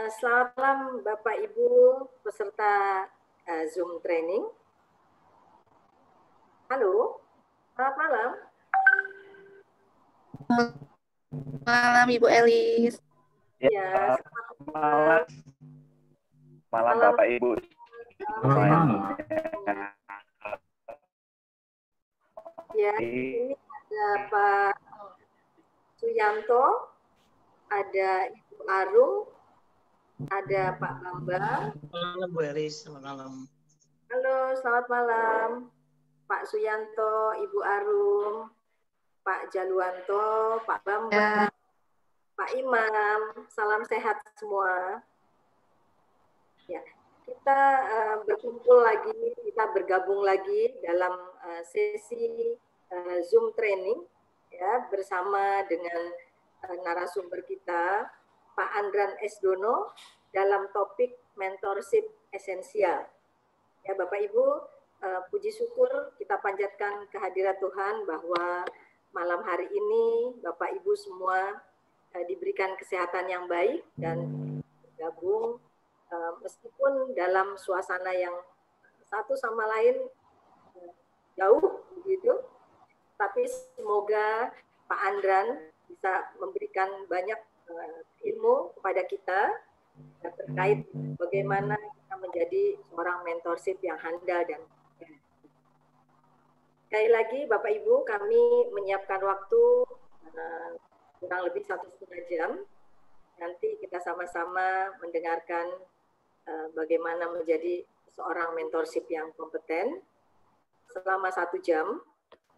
Selamat malam Bapak Ibu peserta Zoom training. Halo, selamat malam. Malam Ibu Elis. Ya, selamat malam. Malam Bapak Ibu. Ya, ini ada Pak Suyanto, ada Ibu Arum, ada Pak Bambang. Malam Bu Elis, selamat malam. Halo, selamat malam. Pak Suyanto, Ibu Arum, Pak Jaluanto, Pak Bambang, Pak Imam, salam sehat semua. Ya, kita berkumpul lagi, kita bergabung lagi dalam sesi Zoom training ya bersama dengan narasumber kita Pak Andran S. Dono dalam topik mentorship esensial. Ya Bapak Ibu, puji syukur kita panjatkan kehadirat Tuhan bahwa malam hari ini Bapak Ibu semua diberikan kesehatan yang baik dan bergabung meskipun dalam suasana yang satu sama lain jauh begitu, tapi semoga Pak Andran bisa memberikan banyak ilmu kepada kita terkait bagaimana kita menjadi seorang mentorship yang handal dan sekali lagi Bapak Ibu, kami menyiapkan waktu kurang lebih 1,5 jam. Nanti kita sama-sama mendengarkan bagaimana menjadi seorang mentorship yang kompeten selama 1 jam.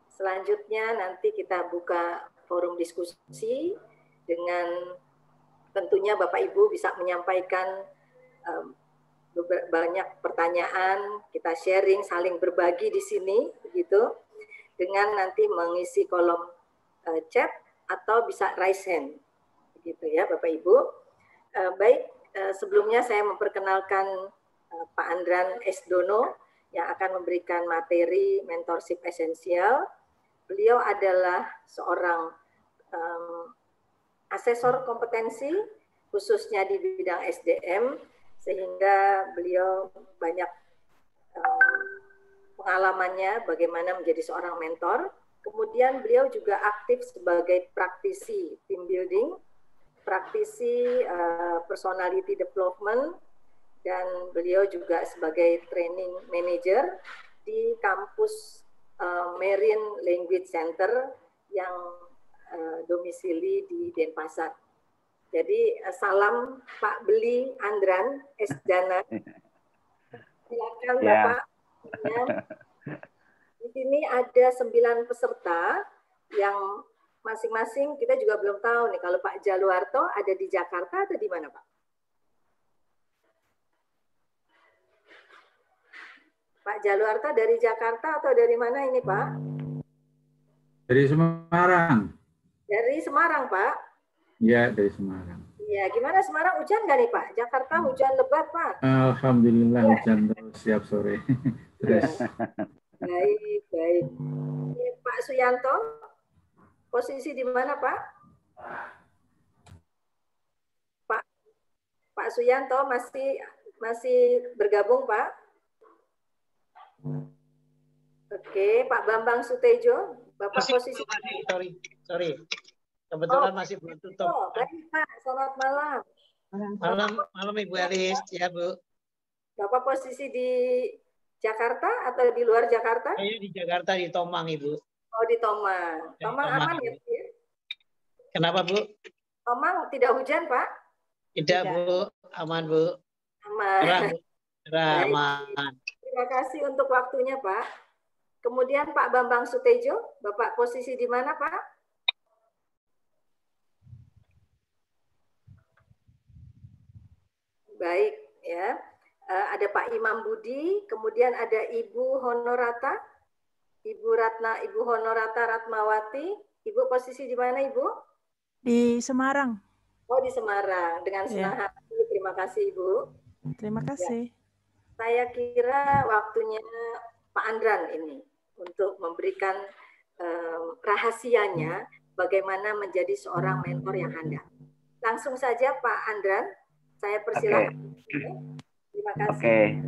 Selanjutnya nanti kita buka forum diskusi dengan tentunya Bapak Ibu bisa menyampaikan banyak pertanyaan, kita sharing, saling berbagi di sini, begitu, dengan nanti mengisi kolom chat atau bisa raise hand, begitu ya Bapak Ibu. Baik, sebelumnya saya memperkenalkan Pak Andran S. Dono yang akan memberikan materi mentorship esensial. Beliau adalah seorang asesor kompetensi khususnya di bidang SDM, sehingga beliau banyak pengalamannya bagaimana menjadi seorang mentor. Kemudian beliau juga aktif sebagai praktisi team building, praktisi personality development, dan beliau juga sebagai training manager di kampus Marine Language Center yang domisili di Denpasar. Jadi salam Pak Beli Andran S. Dana. Silakan Bapak. Ya. Di sini ada 9 peserta yang masing-masing kita juga belum tahu nih kalau Pak Jaluarto ada di Jakarta atau di mana Pak? Pak Jaluarto dari Jakarta atau dari mana ini Pak? Dari Semarang. Dari Semarang Pak? Ya, dari Semarang. Iya, gimana Semarang hujan nggak nih Pak? Jakarta hujan lebat Pak? Alhamdulillah hujan terus setiap sore. Terus. Baik, baik. Ini Pak Suyanto, posisi di mana Pak? Pak Suyanto masih bergabung Pak? Oke, Pak Bambang Sutejo, Bapak posisi. Sorry. Kebetulan masih belum tutup. Oh, baik Pak, selamat malam. Malam Ibu Elis, ya Bu. Bapak posisi di Jakarta atau di luar Jakarta? Saya di Jakarta, di Tomang Ibu. Oh, di Tomang. Tomang aman ya Bu? Kenapa Bu? Tomang tidak hujan Pak? Tidak Bu, aman Bu. Aman. Aman. Terima kasih untuk waktunya Pak. Kemudian Pak Bambang Sutejo, Bapak posisi di mana Pak? Baik ya. Ada Pak Imam Budi, kemudian ada Ibu Honorata, Ibu Honorata Ratmawati. Ibu posisi di mana Ibu? Di Semarang. Oh di Semarang, dengan senang hati. Terima kasih Ibu. Terima kasih. Ya. Saya kira waktunya Pak Andran ini untuk memberikan rahasianya bagaimana menjadi seorang mentor yang handal. Langsung saja Pak Andran, Saya persilahkan. Terima kasih.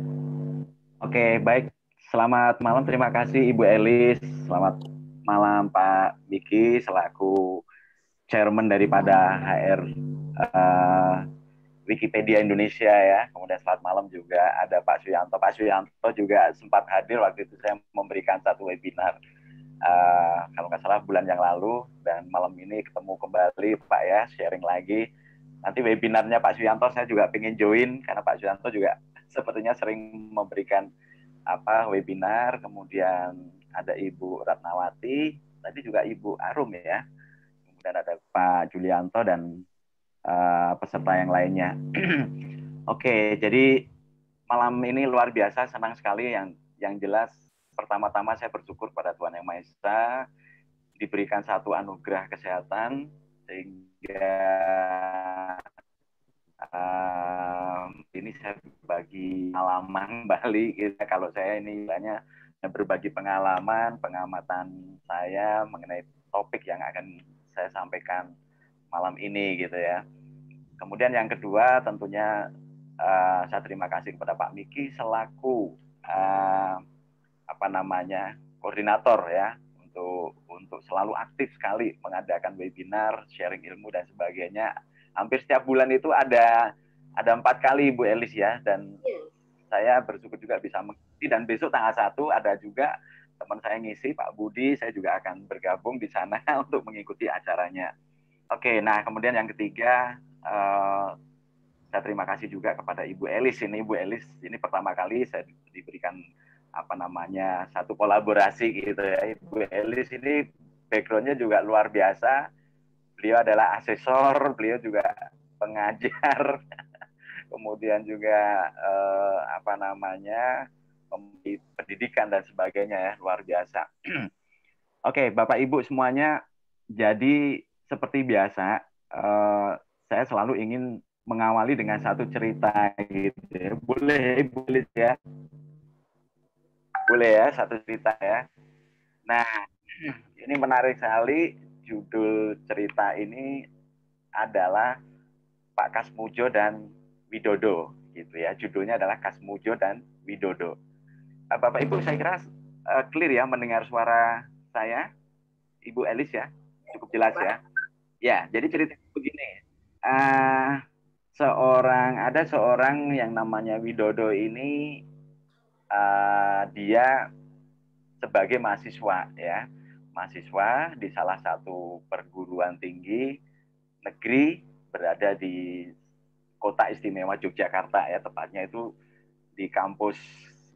Oke, baik. Selamat malam, terima kasih Ibu Elis. Selamat malam Pak Miki selaku chairman daripada HR Wikipedia Indonesia ya. Kemudian selamat malam juga ada Pak Suyanto. Pak Suyanto juga sempat hadir waktu itu saya memberikan satu webinar kalau nggak salah bulan yang lalu, dan malam ini ketemu kembali Pak ya, sharing lagi. Nanti webinarnya Pak Suyanto saya juga pengen join karena Pak Suyanto juga sepertinya sering memberikan webinar. Kemudian ada Ibu Ratnawati, tadi juga Ibu Arum ya. Kemudian ada Pak Julianto dan peserta yang lainnya. Oke, jadi malam ini luar biasa, senang sekali. Yang jelas pertama-tama saya bersyukur pada Tuhan Yang Maha Esa diberikan satu anugerah kesehatan sehingga ini saya berbagi pengalaman Bali. Kalau saya ini banyak berbagi pengalaman, pengamatan saya mengenai topik yang akan saya sampaikan malam ini gitu ya. Kemudian yang kedua tentunya saya terima kasih kepada Pak Miki selaku koordinator ya untuk selalu aktif sekali mengadakan webinar, sharing ilmu dan sebagainya. Hampir setiap bulan itu ada 4 kali Bu Elis ya, dan saya bersyukur juga bisa mengisi, dan besok tanggal 1 ada juga teman saya ngisi, Pak Budi, saya juga akan bergabung di sana untuk mengikuti acaranya. Oke, nah kemudian yang ketiga, saya terima kasih juga kepada Ibu Elis ini. Ibu Elis ini pertama kali saya diberikan satu kolaborasi gitu ya. Ibu Elis ini background-nya juga luar biasa. Beliau adalah asesor, beliau juga pengajar, kemudian juga pendidikan dan sebagainya ya, luar biasa. Oke, Bapak Ibu semuanya, jadi seperti biasa, saya selalu ingin mengawali dengan satu cerita gitu ya. Boleh Ibu Elis ya? Boleh ya, satu cerita ya. Nah, ini menarik sekali. Judul cerita ini adalah Pak Kasmujo dan Widodo, gitu ya. Judulnya adalah Kasmujo dan Widodo. Bapak Ibu, saya kira clear ya mendengar suara saya, Ibu Elis ya, cukup jelas ya. Ya, jadi cerita begini. Ada seorang yang namanya Widodo ini, dia sebagai mahasiswa ya, mahasiswa di salah satu perguruan tinggi negeri berada di Kota Istimewa Yogyakarta ya, tepatnya itu di kampus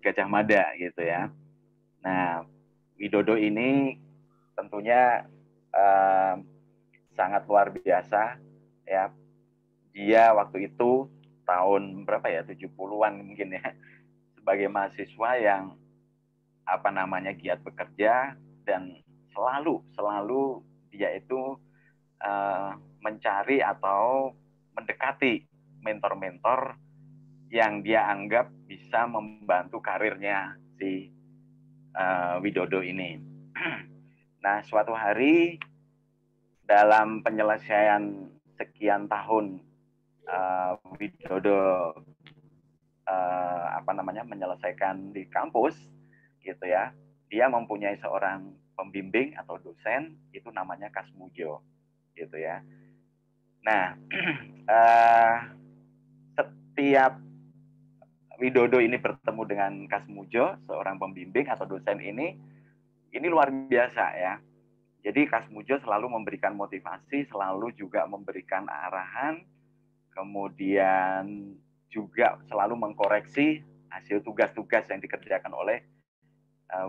Gajah Mada gitu ya. Nah, Widodo ini tentunya sangat luar biasa ya. Dia waktu itu tahun berapa ya, 70-an mungkin ya, sebagai mahasiswa yang giat bekerja, dan selalu dia itu mencari atau mendekati mentor-mentor yang dia anggap bisa membantu karirnya si Widodo ini. Nah, suatu hari dalam penyelesaian sekian tahun Widodo menyelesaikan di kampus gitu ya, dia mempunyai seorang pembimbing atau dosen, itu namanya Kasmujo gitu ya. Nah, setiap Widodo ini bertemu dengan Kasmujo, seorang pembimbing atau dosen ini luar biasa ya. Jadi Kasmujo selalu memberikan motivasi, selalu juga memberikan arahan, kemudian juga selalu mengkoreksi hasil tugas-tugas yang dikerjakan oleh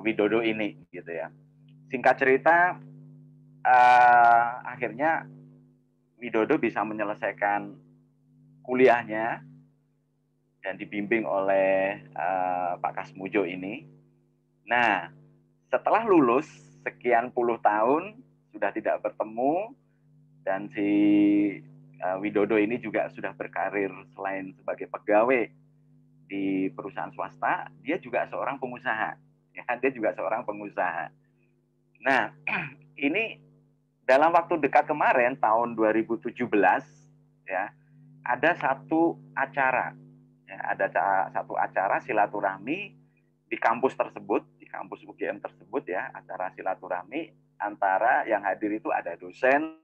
Widodo ini gitu ya. Singkat cerita, akhirnya Widodo bisa menyelesaikan kuliahnya dan dibimbing oleh Pak Kasmujo ini. Nah, setelah lulus sekian puluh tahun sudah tidak bertemu, dan si Widodo ini juga sudah berkarir selain sebagai pegawai di perusahaan swasta, dia juga seorang pengusaha. Ya, dia juga seorang pengusaha. Nah, ini dalam waktu dekat kemarin tahun 2017 ya, ada satu acara, ya, ada satu acara silaturahmi di kampus tersebut, di kampus UGM tersebut ya, acara silaturahmi antara yang hadir itu ada dosen,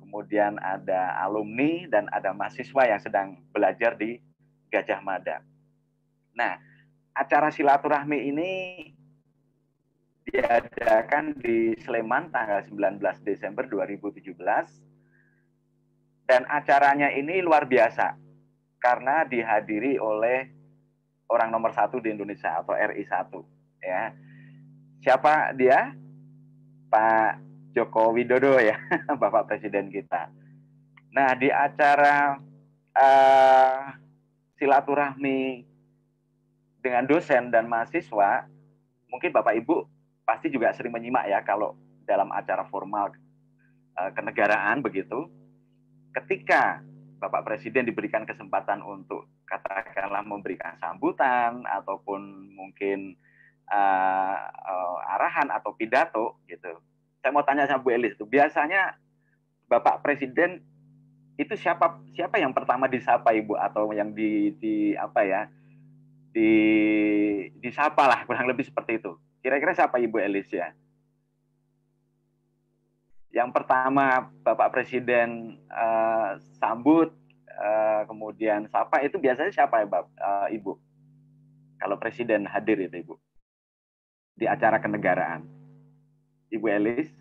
kemudian ada alumni dan ada mahasiswa yang sedang belajar di Gajah Mada. Nah, acara silaturahmi ini diadakan di Sleman tanggal 19 Desember 2017 dan acaranya ini luar biasa karena dihadiri oleh orang nomor 1 di Indonesia atau RI 1 ya. Siapa dia? Pak Joko Widodo ya, Bapak Presiden kita. Nah, di acara silaturahmi dengan dosen dan mahasiswa, mungkin Bapak Ibu pasti juga sering menyimak ya kalau dalam acara formal kenegaraan begitu, ketika Bapak Presiden diberikan kesempatan untuk katakanlah memberikan sambutan ataupun mungkin arahan atau pidato gitu. Saya mau tanya sama Bu Elis, itu biasanya Bapak Presiden itu siapa yang pertama disapa Ibu atau yang disapa lah, kurang lebih seperti itu. Kira-kira siapa Ibu Elis ya? Yang pertama Bapak Presiden sambut, kemudian sapa itu biasanya siapa ya Ibu? Kalau Presiden hadir itu Ibu di acara kenegaraan. Ibu Elis?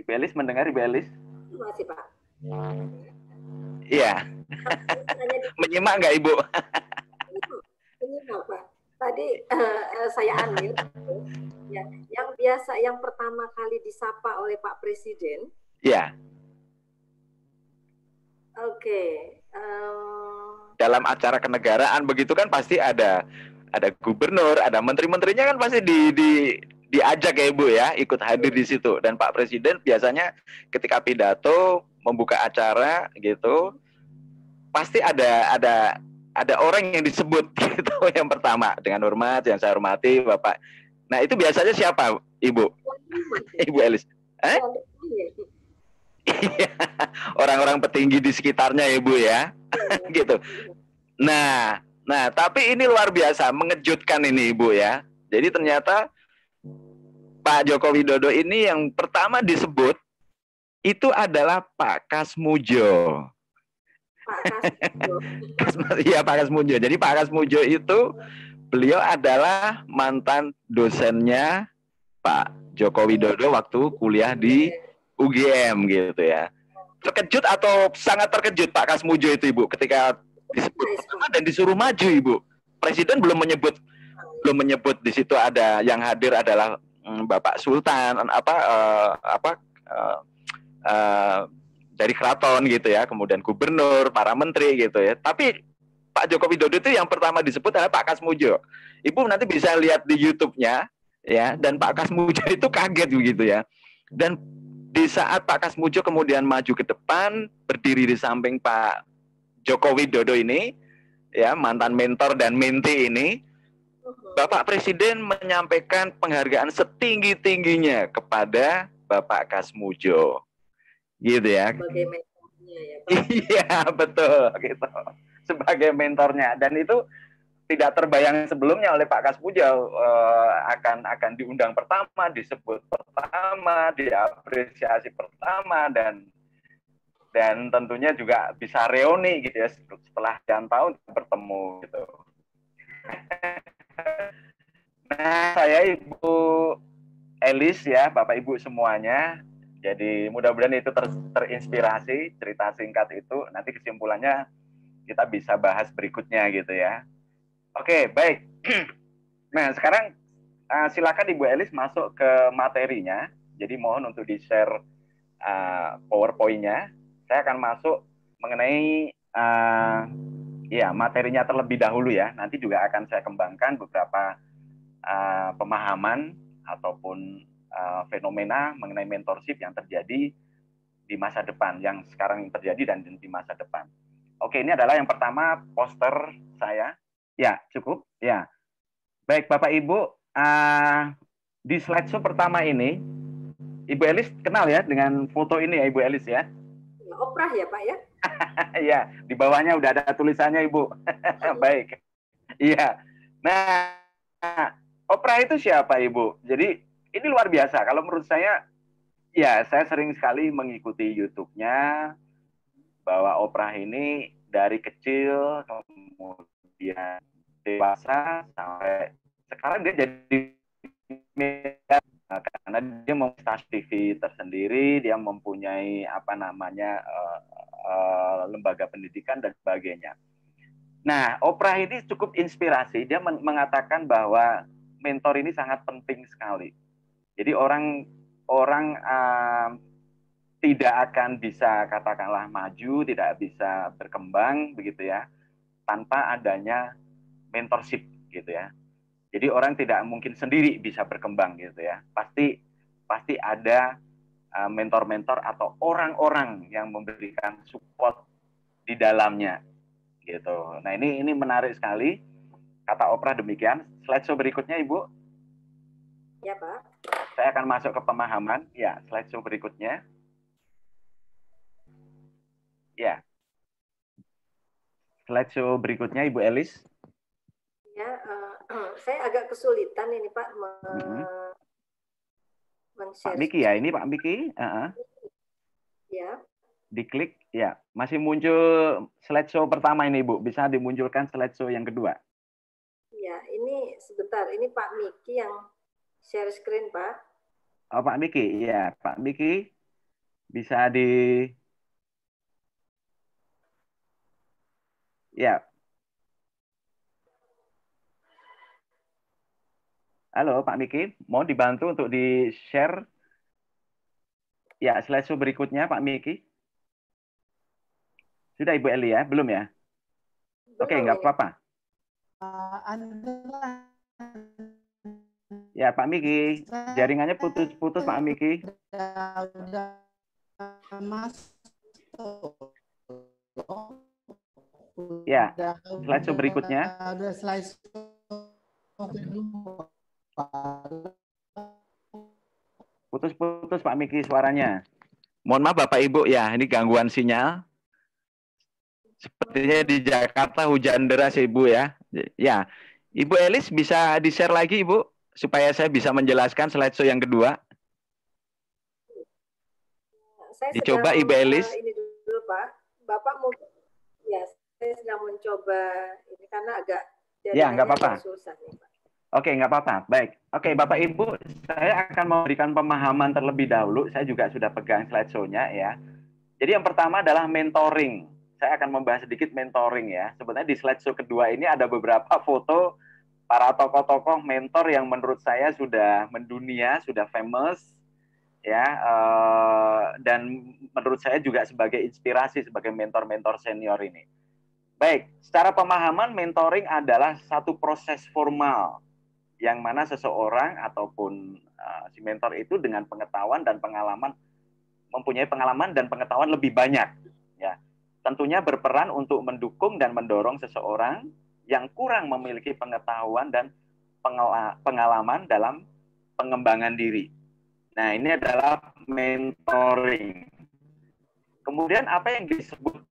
Ibu Elis mendengar Ibu Elis? Masih Pak. Iya. Menyimak nggak Ibu? Menyimak Pak. Tadi saya unmute. Ya, yang pertama kali disapa oleh Pak Presiden. Iya. Oke. Dalam acara kenegaraan begitu kan pasti ada gubernur, ada menteri-menterinya kan pasti diajak ya Ibu ya, ikut hadir di situ. Dan Pak Presiden biasanya ketika pidato membuka acara gitu, pasti ada orang yang disebut gitu yang pertama dengan hormat yang saya hormati Bapak. Nah, itu biasanya siapa Ibu? Ibu Elis. Orang-orang petinggi di sekitarnya Ibu ya. Gitu. Nah, tapi ini luar biasa, mengejutkan ini Ibu ya. Jadi ternyata Pak Joko Widodo ini yang pertama disebut itu adalah Pak Kasmujo. Iya, Pak Kasmujo. Jadi Pak Kasmujo itu beliau adalah mantan dosennya Pak Joko Widodo waktu kuliah di UGM gitu ya. Terkejut atau sangat terkejut Pak Kasmujo itu Ibu ketika disebut pertama dan disuruh maju Ibu. Presiden belum menyebut di situ ada yang hadir adalah Bapak Sultan dari keraton gitu ya, kemudian gubernur, para menteri gitu ya. Tapi Pak Joko Widodo itu yang pertama disebut adalah Pak Kasmujo. Ibu nanti bisa lihat di YouTube-nya ya, dan Pak Kasmujo itu kaget begitu ya. Dan di saat Pak Kasmujo kemudian maju ke depan, berdiri di samping Pak Joko Widodo ini, ya mantan mentor dan menti ini, Bapak Presiden menyampaikan penghargaan setinggi-tingginya kepada Bapak Kasmujo, gitu ya. Sebagai mentornya ya Pak. Iya betul, gitu. Sebagai mentornya, dan itu tidak terbayang sebelumnya oleh Pak Kasmujo akan diundang pertama, disebut pertama, diapresiasi pertama, dan tentunya juga bisa reuni gitu ya setelah sekian tahun bertemu gitu. Nah, saya Ibu Elis ya, Bapak Ibu semuanya. Jadi mudah-mudahan itu terinspirasi cerita singkat itu. Nanti kesimpulannya kita bisa bahas berikutnya gitu ya. Oke, baik. Nah, sekarang silakan Ibu Elis masuk ke materinya. Jadi mohon untuk di-share PowerPoint-nya. Saya akan masuk mengenai materinya terlebih dahulu ya. Nanti juga akan saya kembangkan beberapa pemahaman ataupun fenomena mengenai mentorship yang terjadi di masa depan, yang sekarang terjadi dan di masa depan. Oke, ini adalah yang pertama poster saya. Ya, cukup. Ya. Baik, Bapak Ibu, di slideshow pertama ini, Ibu Elis kenal ya dengan foto ini ya, Ibu Elis ya? Oprah ya Pak ya? Iya, di bawahnya udah ada tulisannya, Ibu. Baik. Iya. Nah, Oprah itu siapa, Ibu? Jadi ini luar biasa. Kalau menurut saya, ya saya sering sekali mengikuti YouTube-nya bahwa Oprah ini dari kecil kemudian dewasa sampai sekarang dia jadi karena dia mempunyai stasiun TV tersendiri, dia mempunyai apa namanya lembaga pendidikan dan sebagainya. Nah, Oprah ini cukup inspirasi. Dia mengatakan bahwa mentor ini sangat penting sekali. Jadi orang tidak akan bisa katakanlah maju, tidak bisa berkembang begitu ya, tanpa adanya mentorship gitu ya. Jadi orang tidak mungkin sendiri bisa berkembang gitu ya. Pasti ada mentor-mentor atau orang-orang yang memberikan support di dalamnya gitu. Nah, ini menarik sekali kata Oprah demikian. Slideshow berikutnya, Ibu. Ya, Pak. Saya akan masuk ke pemahaman. Ya, slideshow berikutnya. Ya. Slideshow berikutnya, Ibu Elis. Ya, saya agak kesulitan ini Pak Pak Miki ya, ini Pak Miki. Ya. Diklik, ya. Masih muncul slideshow pertama ini, Bu. Bisa dimunculkan slideshow yang kedua. Ya, ini sebentar. Ini Pak Miki yang share screen, Pak. Oh, Pak Miki. Ya, Pak Miki. Bisa di... Ya. Halo, Pak Miki. Mau dibantu untuk di-share? Ya, slideshow berikutnya, Pak Miki. Sudah, Ibu Eli ya? Belum ya? Oke, nggak apa-apa. Ya, Pak Miki. Jaringannya putus-putus, Pak Miki. Ya, slideshow berikutnya. Putus-putus Pak Miki suaranya. Mohon maaf Bapak Ibu ya, ini gangguan sinyal. Sepertinya di Jakarta hujan deras Ibu ya. Ya, Ibu Elis bisa di-share lagi Ibu, supaya saya bisa menjelaskan slideshow yang kedua. Saya dicoba sedang, Ibu Elis. Ini dulu Pak, Bapak mungkin ya saya sedang mencoba ini karena agak ya nggak apa-apa. Susah nih Pak. Oke, nggak apa-apa. Baik. Oke, Bapak Ibu, saya akan memberikan pemahaman terlebih dahulu. Saya juga sudah pegang slideshow-nya ya. Jadi yang pertama adalah mentoring. Saya akan membahas sedikit mentoring ya. Sebenarnya di slideshow kedua ini ada beberapa foto para tokoh-tokoh mentor yang menurut saya sudah mendunia, sudah famous ya, dan menurut saya juga sebagai inspirasi sebagai mentor-mentor senior ini. Baik, secara pemahaman mentoring adalah satu proses formal yang mana seseorang ataupun si mentor itu dengan pengetahuan dan pengalaman, mempunyai pengalaman dan pengetahuan lebih banyak ya, tentunya berperan untuk mendukung dan mendorong seseorang yang kurang memiliki pengetahuan dan pengalaman dalam pengembangan diri. Nah, ini adalah mentoring. Kemudian apa yang disebut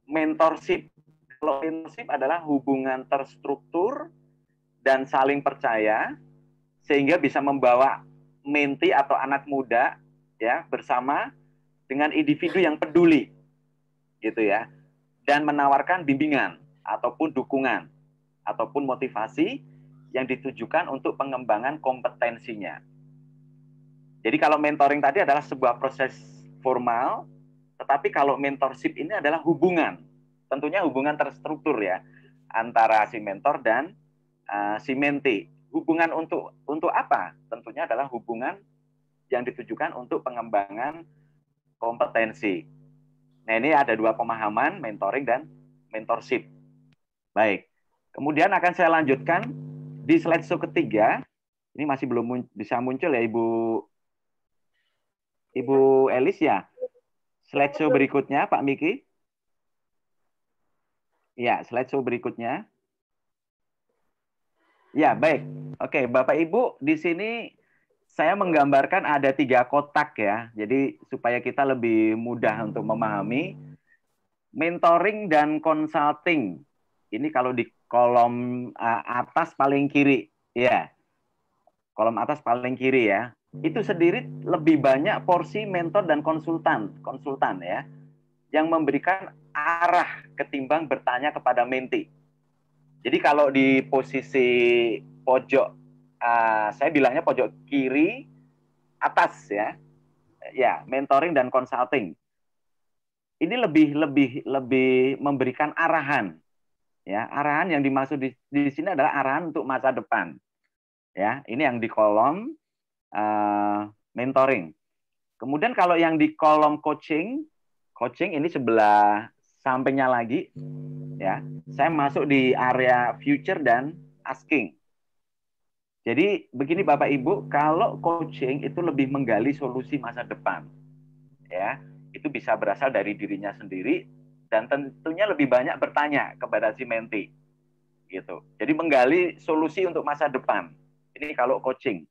mentorship? Kalau mentorship adalah hubungan terstruktur dan saling percaya sehingga bisa membawa menti atau anak muda ya bersama dengan individu yang peduli gitu ya, dan menawarkan bimbingan ataupun dukungan ataupun motivasi yang ditujukan untuk pengembangan kompetensinya. Jadi kalau mentoring tadi adalah sebuah proses formal, tetapi kalau mentorship ini adalah hubungan, tentunya hubungan terstruktur ya antara si mentor dan si mentee. Hubungan untuk apa? Tentunya adalah hubungan yang ditujukan untuk pengembangan kompetensi. Nah, ini ada dua pemahaman, mentoring dan mentorship. Baik. Kemudian akan saya lanjutkan di slideshow ketiga. Ini masih belum bisa muncul ya Ibu Elis ya. Slideshow berikutnya Pak Miki. Ya, slideshow berikutnya. Ya, baik. Oke, Bapak Ibu, di sini saya menggambarkan ada 3 kotak ya. Jadi supaya kita lebih mudah untuk memahami. mentoring dan consulting. Ini kalau di kolom atas paling kiri, ya. Kolom atas paling kiri ya. Itu sendiri lebih banyak porsi mentor dan konsultan ya, yang memberikan arah ketimbang bertanya kepada menti. Jadi kalau di posisi pojok, saya bilangnya pojok kiri atas ya, mentoring dan consulting. Ini lebih memberikan arahan, ya. Arahan yang dimaksud di sini adalah arahan untuk masa depan, ya. Ini yang di kolom mentoring. Kemudian kalau yang di kolom coaching ini sebelah sampingnya lagi, ya. Saya masuk di area future dan asking. Jadi begini Bapak Ibu, kalau coaching itu lebih menggali solusi masa depan, ya. Itu bisa berasal dari dirinya sendiri dan tentunya lebih banyak bertanya kepada si menti, gitu. Jadi menggali solusi untuk masa depan. Ini kalau coaching.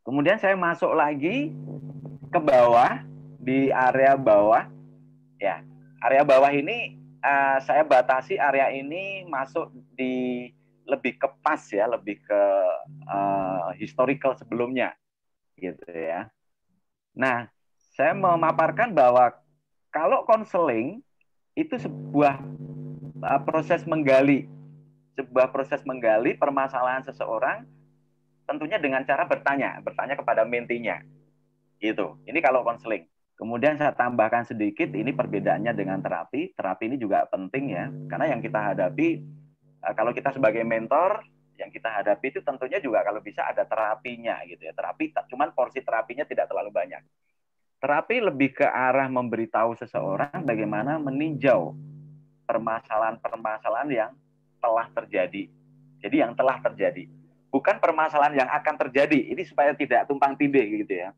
Kemudian saya masuk lagi ke bawah, di area bawah, ya. Area bawah ini saya batasi area ini masuk di lebih ke pas ya, lebih ke historical sebelumnya, gitu ya. Nah, saya memaparkan bahwa kalau konseling itu sebuah proses menggali permasalahan seseorang, tentunya dengan cara bertanya kepada mentinya, gitu. Ini kalau konseling. Kemudian saya tambahkan sedikit, ini perbedaannya dengan terapi. Terapi ini juga penting ya, karena yang kita hadapi, kalau kita sebagai mentor, yang kita hadapi itu tentunya juga kalau bisa ada terapinya, gitu ya. Terapi, cuman porsi terapinya tidak terlalu banyak. Terapi lebih ke arah memberitahu seseorang bagaimana meninjau permasalahan-permasalahan yang telah terjadi. Jadi yang telah terjadi. Bukan permasalahan yang akan terjadi. Ini supaya tidak tumpang tindih gitu ya.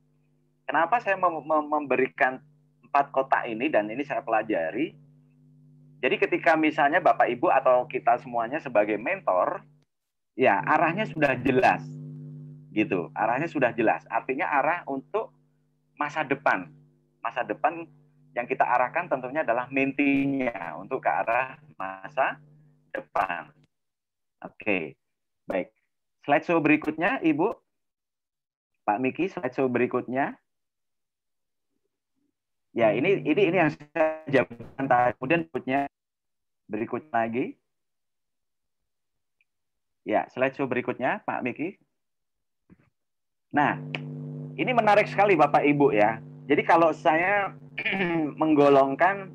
Kenapa saya memberikan 4 kotak ini dan ini saya pelajari. Jadi ketika misalnya Bapak Ibu atau kita semuanya sebagai mentor, ya arahnya sudah jelas. Gitu. Arahnya sudah jelas. Artinya arah untuk masa depan yang kita arahkan tentunya adalah mentinya untuk ke arah masa depan. Oke, baik. Slideshow berikutnya, Ibu, Pak Miki, slideshow berikutnya. Ya, ini yang saya jabarkan tadi. Kemudian berikut lagi. Ya, slideshow berikutnya, Pak Miki. Nah, ini menarik sekali Bapak Ibu ya. Jadi kalau saya menggolongkan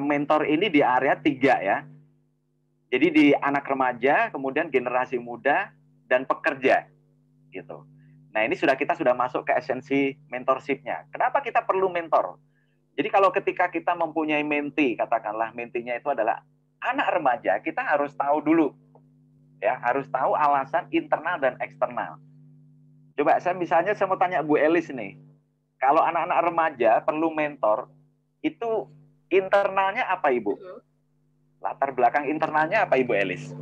mentor ini di area 3 ya. Jadi di anak remaja, kemudian generasi muda dan pekerja gitu. Nah, ini kita sudah masuk ke esensi mentorship-nya. Kenapa kita perlu mentor? Jadi kalau ketika kita mempunyai menti, katakanlah mentinya itu adalah anak remaja, kita harus tahu dulu ya, harus tahu alasan internal dan eksternal. Coba saya mau tanya Bu Elis nih. Kalau anak-anak remaja perlu mentor, itu internalnya apa Ibu? Latar belakang internalnya apa Ibu Elis?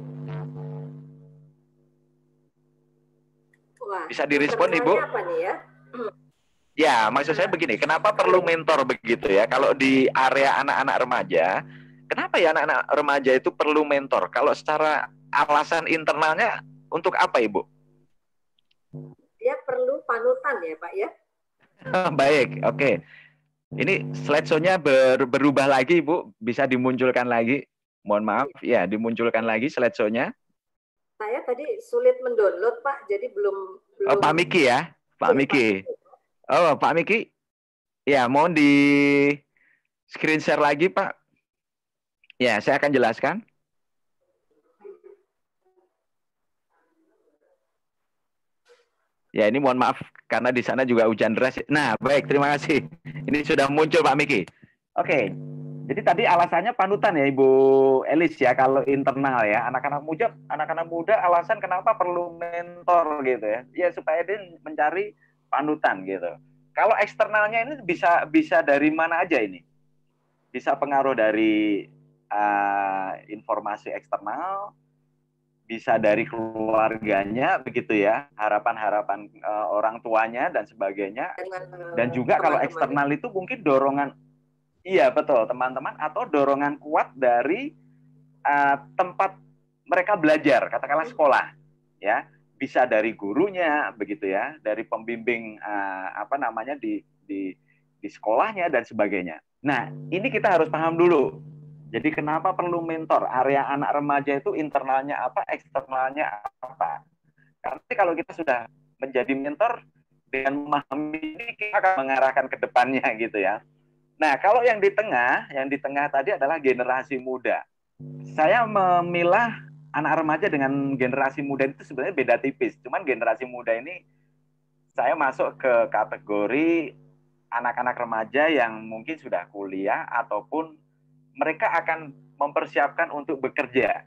Wah, bisa direspon Ibu? Apa nih ya? Ya, maksud saya begini, kenapa perlu mentor begitu ya? Kalau di area anak-anak remaja, kenapa ya anak-anak remaja itu perlu mentor? Kalau secara alasan internalnya untuk apa Ibu? Dia perlu panutan ya Pak ya? Baik, oke. Ini slideshow-nya berubah lagi Ibu, bisa dimunculkan lagi. Mohon maaf, ya dimunculkan lagi slideshow-nya. Saya tadi sulit mendownload Pak, jadi belum. Oh, Pak Miki ya, Pak Miki. Oh, Pak Miki. Ya, mohon di screen share lagi Pak. Ya, saya akan jelaskan. Ya, ini mohon maaf karena di sana juga hujan deras. Nah, baik, terima kasih. Ini sudah muncul Pak Miki. Oke. Jadi tadi alasannya panutan ya Ibu Elis ya, kalau internal ya. Anak-anak muda alasan kenapa perlu mentor gitu ya. Ya supaya dia mencari panutan gitu. Kalau eksternalnya ini bisa dari mana aja ini? Bisa pengaruh dari informasi eksternal, bisa dari keluarganya begitu ya, harapan-harapan orang tuanya dan sebagainya. Dan juga kalau eksternal itu mungkin dorongan Iya, betul, teman-teman, atau dorongan kuat dari tempat mereka belajar, katakanlah sekolah, ya, bisa dari gurunya, begitu ya, dari pembimbing apa namanya di sekolahnya dan sebagainya. Nah, ini kita harus paham dulu. Jadi kenapa perlu mentor? Area anak remaja itu internalnya apa, eksternalnya apa? Karena kalau kita sudah menjadi mentor dengan memahami ini, kita akan mengarahkan ke depannya gitu ya. Nah, kalau yang di tengah tadi adalah generasi muda. Saya memilah anak remaja dengan generasi muda itu sebenarnya beda tipis. Cuman generasi muda ini saya masuk ke kategori anak-anak remaja yang mungkin sudah kuliah ataupun mereka akan mempersiapkan untuk bekerja.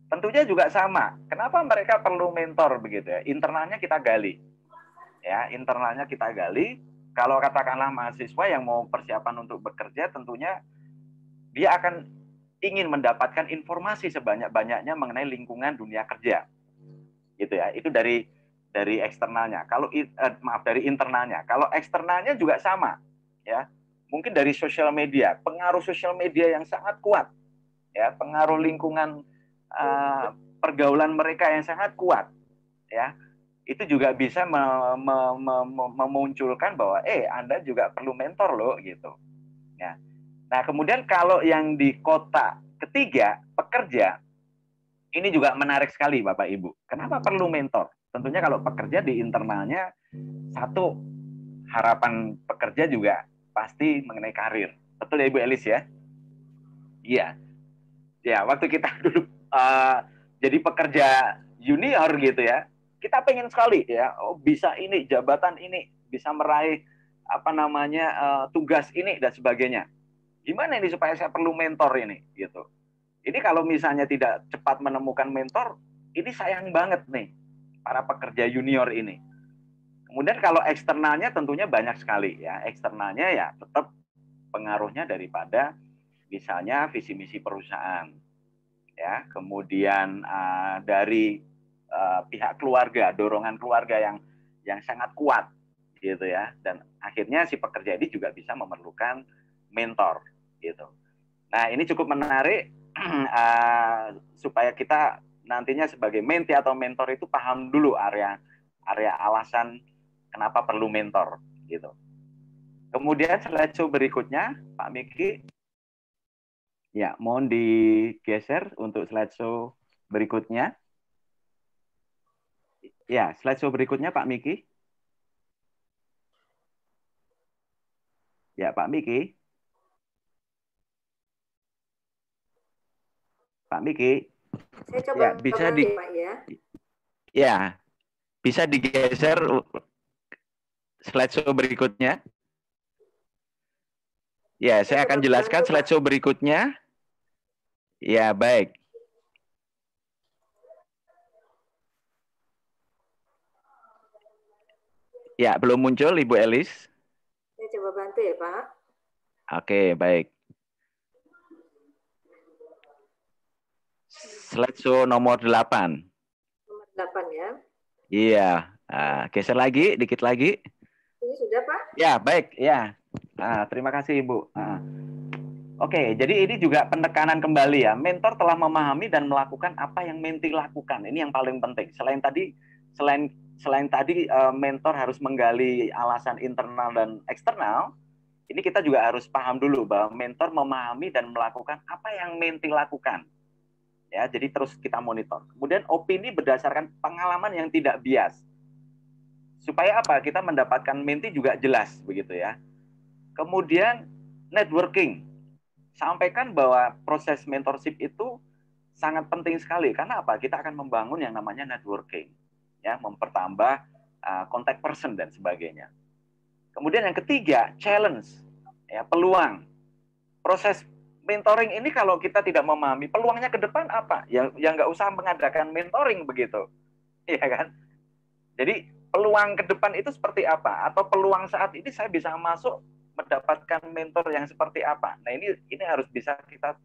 Tentunya juga sama. Kenapa mereka perlu mentor begitu ya? Internalnya kita gali. Ya, internalnya kita gali. Kalau katakanlah mahasiswa yang mau persiapan untuk bekerja, tentunya dia akan ingin mendapatkan informasi sebanyak-banyaknya mengenai lingkungan dunia kerja. Gitu ya. Itu dari eksternalnya. Kalau maaf, dari internalnya. Kalau eksternalnya juga sama, ya. Mungkin dari sosial media, pengaruh sosial media yang sangat kuat. Ya, pengaruh lingkungan pergaulan mereka yang sangat kuat, ya. Itu juga bisa memunculkan bahwa Anda juga perlu mentor loh gitu. Ya. Nah, kemudian kalau yang di kota ketiga, pekerja, ini juga menarik sekali Bapak Ibu. Kenapa perlu mentor? Tentunya kalau pekerja di internalnya, satu, harapan pekerja juga pasti mengenai karir. Betul ya Ibu Elis ya? Iya. Ya, waktu kita dulu jadi pekerja junior gitu ya, kita pengen sekali ya, bisa ini, jabatan ini, bisa meraih apa namanya tugas ini dan sebagainya. Gimana ini supaya saya perlu mentor ini gitu. Ini kalau misalnya tidak cepat menemukan mentor, ini sayang banget nih para pekerja junior ini. Kemudian kalau eksternalnya tentunya banyak sekali ya. Eksternalnya ya tetap pengaruhnya daripada misalnya visi misi perusahaan. Ya, kemudian dari pihak keluarga, dorongan keluarga yang sangat kuat gitu ya. Dan akhirnya si pekerja ini juga bisa memerlukan mentor gitu. Nah, ini cukup menarik supaya kita nantinya sebagai mentee atau mentor itu paham dulu area alasan kenapa perlu mentor gitu. Kemudian slideshow berikutnya, Pak Miki. Ya, mohon digeser untuk slideshow berikutnya. Ya, slideshow berikutnya Pak Miki. Ya, Pak Miki. Pak Miki. Saya coba Ya, bisa bantu Pak ya. Ya, bisa digeser slideshow berikutnya. Ya, saya akan jelaskan slideshow berikutnya. Ya, baik. Ya, belum muncul Ibu Elis. Saya coba bantu ya, Pak. Oke, baik. Slideshow nomor 8. Nomor 8 ya. Iya. Geser lagi, dikit lagi. Ini sudah, Pak? Ya, baik. Ya. Terima kasih, Ibu. Oke, jadi ini juga penekanan kembali ya. Mentor telah memahami dan melakukan apa yang mentee lakukan. Ini yang paling penting. Selain tadi mentor harus menggali alasan internal dan eksternal, ini kita juga harus paham dulu bahwa mentor memahami dan melakukan apa yang mentee lakukan. Ya, jadi terus kita monitor. Kemudian opini berdasarkan pengalaman yang tidak bias. Supaya apa? Kita mendapatkan mentee juga jelas begitu ya. Kemudian networking. Sampaikan bahwa proses mentorship itu sangat penting sekali. Karena apa? Kita akan membangun yang namanya networking. Ya, mempertambah contact person dan sebagainya. Kemudian yang ketiga, challenge. Ya, peluang. Proses mentoring ini kalau kita tidak memahami peluangnya ke depan apa? Ya nggak usah mengadakan mentoring begitu. Iya kan? Jadi peluang ke depan itu seperti apa? Atau peluang saat ini saya bisa masuk mendapatkan mentor yang seperti apa? Nah, ini harus bisa kita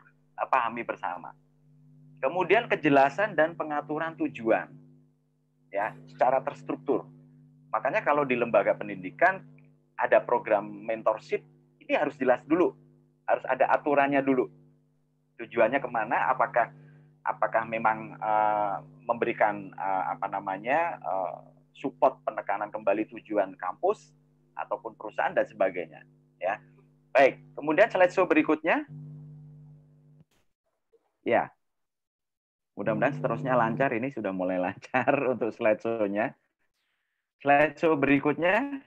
pahami bersama. Kemudian kejelasan dan pengaturan tujuan. Ya, secara terstruktur. Makanya kalau di lembaga pendidikan ada program mentorship, ini harus jelas dulu. Harus ada aturannya dulu. Tujuannya kemana? Apakah memang memberikan support penekanan kembali tujuan kampus ataupun perusahaan dan sebagainya. Ya, baik. Kemudian slideshow berikutnya. Ya, mudah-mudahan seterusnya lancar. Ini sudah mulai lancar untuk slideshow-nya. Slideshow berikutnya,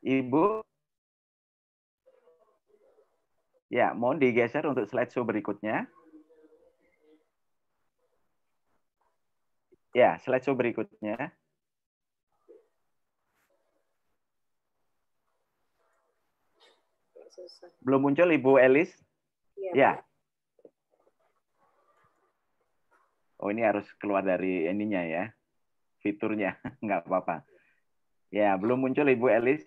Ibu. Ya, mohon digeser untuk slideshow berikutnya. Ya, slideshow berikutnya. Belum muncul Ibu Elis? Ya. Oh, ini harus keluar dari ininya ya, fiturnya. Nggak apa-apa. Ya, belum muncul Ibu Elis.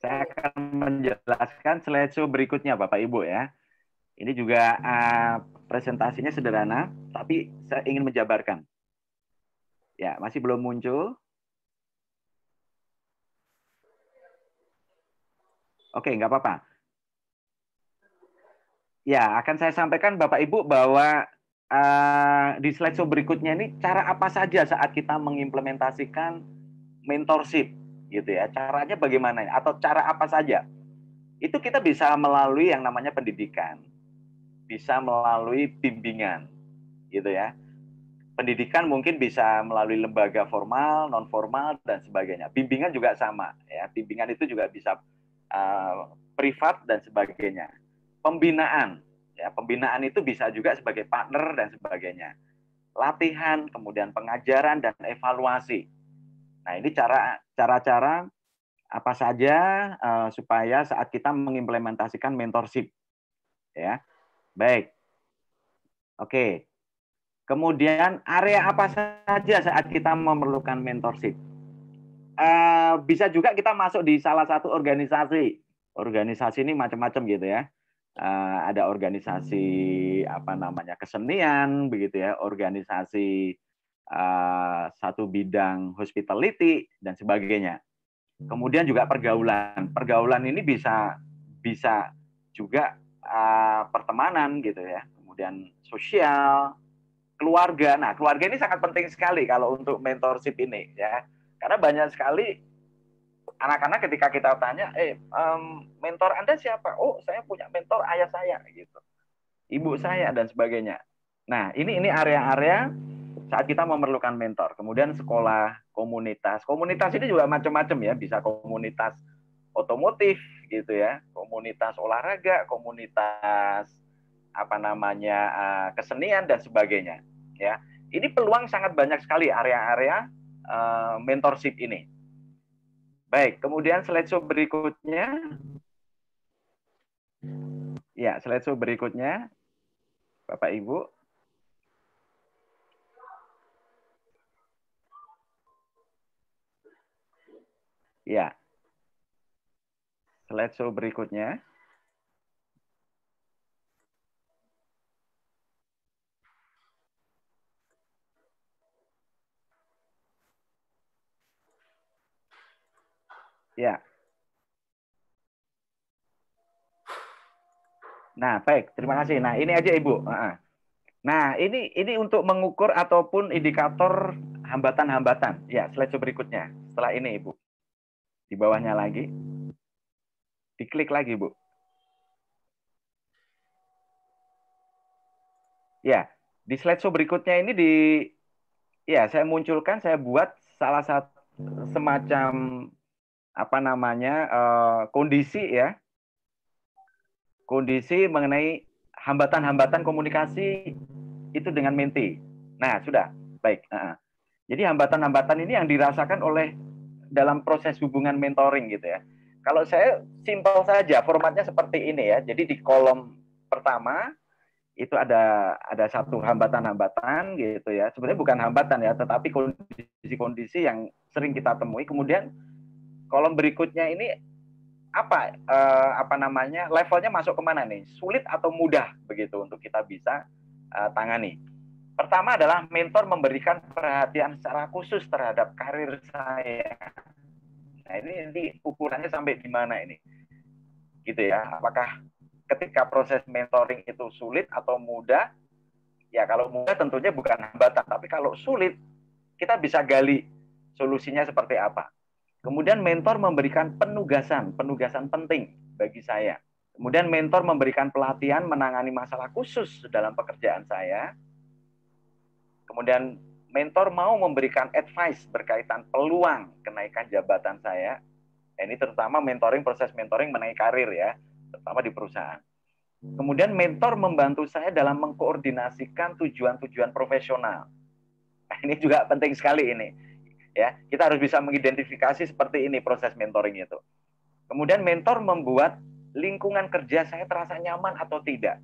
Saya akan menjelaskan slideshow berikutnya, Bapak Ibu ya. Ini juga presentasinya sederhana, tapi saya ingin menjabarkan. Ya, masih belum muncul. Oke, nggak apa-apa. Ya, akan saya sampaikan Bapak Ibu bahwa di slideshow berikutnya ini cara apa saja saat kita mengimplementasikan mentorship, gitu ya. Caranya bagaimana? Atau cara apa saja? Itu kita bisa melalui yang namanya pendidikan, bisa melalui bimbingan, gitu ya. Pendidikan mungkin bisa melalui lembaga formal, non formal dan sebagainya. Bimbingan juga sama, ya. Bimbingan itu juga bisa privat dan sebagainya. Pembinaan, ya, pembinaan itu bisa juga sebagai partner dan sebagainya. Latihan, kemudian pengajaran dan evaluasi. Nah, ini cara-cara apa saja supaya saat kita mengimplementasikan mentorship, ya. Baik. Oke. Kemudian area apa saja saat kita memerlukan mentorship? Bisa juga kita masuk di salah satu organisasi. Organisasi ini macam-macam gitu ya. Ada organisasi kesenian begitu ya, organisasi satu bidang hospitality dan sebagainya. Kemudian juga pergaulan. Pergaulan ini bisa juga pertemanan gitu ya. Kemudian sosial, keluarga. Nah, keluarga ini sangat penting sekali kalau untuk mentorship ini ya. Karena banyak sekali anak-anak ketika kita tanya, mentor Anda siapa? Oh, saya punya mentor ayah saya gitu. Ibu saya dan sebagainya. Nah, ini area-area saat kita memerlukan mentor. Kemudian sekolah, komunitas. Komunitas ini juga macam-macam ya, bisa komunitas otomotif gitu ya, komunitas olahraga, komunitas kesenian dan sebagainya ya. Ini peluang sangat banyak sekali area-area mentorship ini. Baik, kemudian slideshow berikutnya. Ya, slideshow berikutnya Bapak Ibu. Ya. Slideshow berikutnya. Ya. Nah, baik, terima kasih. Nah, ini aja Ibu. Nah, ini untuk mengukur ataupun indikator hambatan-hambatan. Ya, slide berikutnya. Setelah ini, Ibu. Di bawahnya lagi. Diklik lagi, Bu. Ya, di slide berikutnya ini saya munculkan, saya buat salah satu semacam kondisi ya. Kondisi mengenai hambatan-hambatan komunikasi itu dengan menti. Nah, sudah. Baik. Jadi hambatan-hambatan ini yang dirasakan oleh dalam proses hubungan mentoring gitu ya. Kalau saya simpel saja, formatnya seperti ini ya. Jadi di kolom pertama itu ada satu hambatan-hambatan gitu ya. Sebenarnya bukan hambatan ya, tetapi kondisi-kondisi yang sering kita temui. Kemudian kolom berikutnya ini levelnya masuk kemana nih? Sulit atau mudah begitu untuk kita bisa tangani. Pertama adalah mentor memberikan perhatian secara khusus terhadap karir saya. Nah, ini ukurannya sampai di mana ini? Gitu ya. Apakah ketika proses mentoring itu sulit atau mudah, ya kalau mudah tentunya bukan hambatan, tapi kalau sulit kita bisa gali solusinya seperti apa. Kemudian mentor memberikan penugasan penting bagi saya. Kemudian mentor memberikan pelatihan menangani masalah khusus dalam pekerjaan saya. Kemudian mentor mau memberikan advice berkaitan peluang kenaikan jabatan saya. Ini terutama proses mentoring mengenai karir ya, terutama di perusahaan. Kemudian mentor membantu saya dalam mengkoordinasikan tujuan-tujuan profesional. Nah, ini juga penting sekali ini. Ya, kita harus bisa mengidentifikasi seperti ini proses mentoring itu. Kemudian mentor membuat lingkungan kerja saya terasa nyaman atau tidak.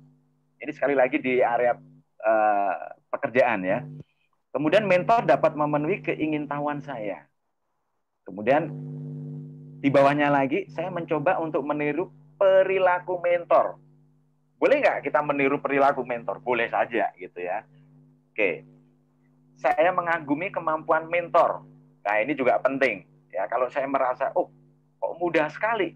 Ini sekali lagi di area pekerjaan ya. Kemudian mentor dapat memenuhi keingintahuan saya. Kemudian di bawahnya lagi saya mencoba untuk meniru perilaku mentor. Boleh nggak kita meniru perilaku mentor? Boleh saja gitu ya. Oke. Saya mengagumi kemampuan mentor. Nah, ini juga penting. Ya, kalau saya merasa, oh, kok mudah sekali.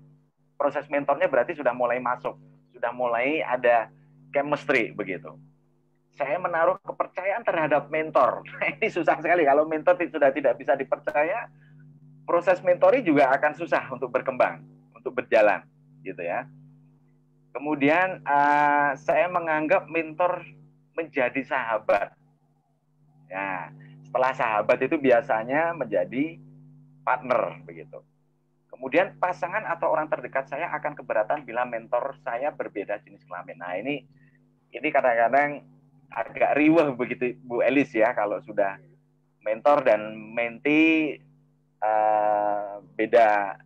Proses mentornya berarti sudah mulai masuk. Sudah mulai ada chemistry, begitu. Saya menaruh kepercayaan terhadap mentor. Nah, ini susah sekali. Kalau mentor sudah tidak bisa dipercaya, proses mentoring juga akan susah untuk berkembang, untuk berjalan. Gitu ya. Kemudian, saya menganggap mentor menjadi sahabat. Ya, setelah sahabat itu biasanya menjadi partner begitu. Kemudian pasangan atau orang terdekat saya akan keberatan bila mentor saya berbeda jenis kelamin. Nah, ini kadang-kadang agak riweh begitu Bu Elis ya, kalau sudah mentor dan mentee beda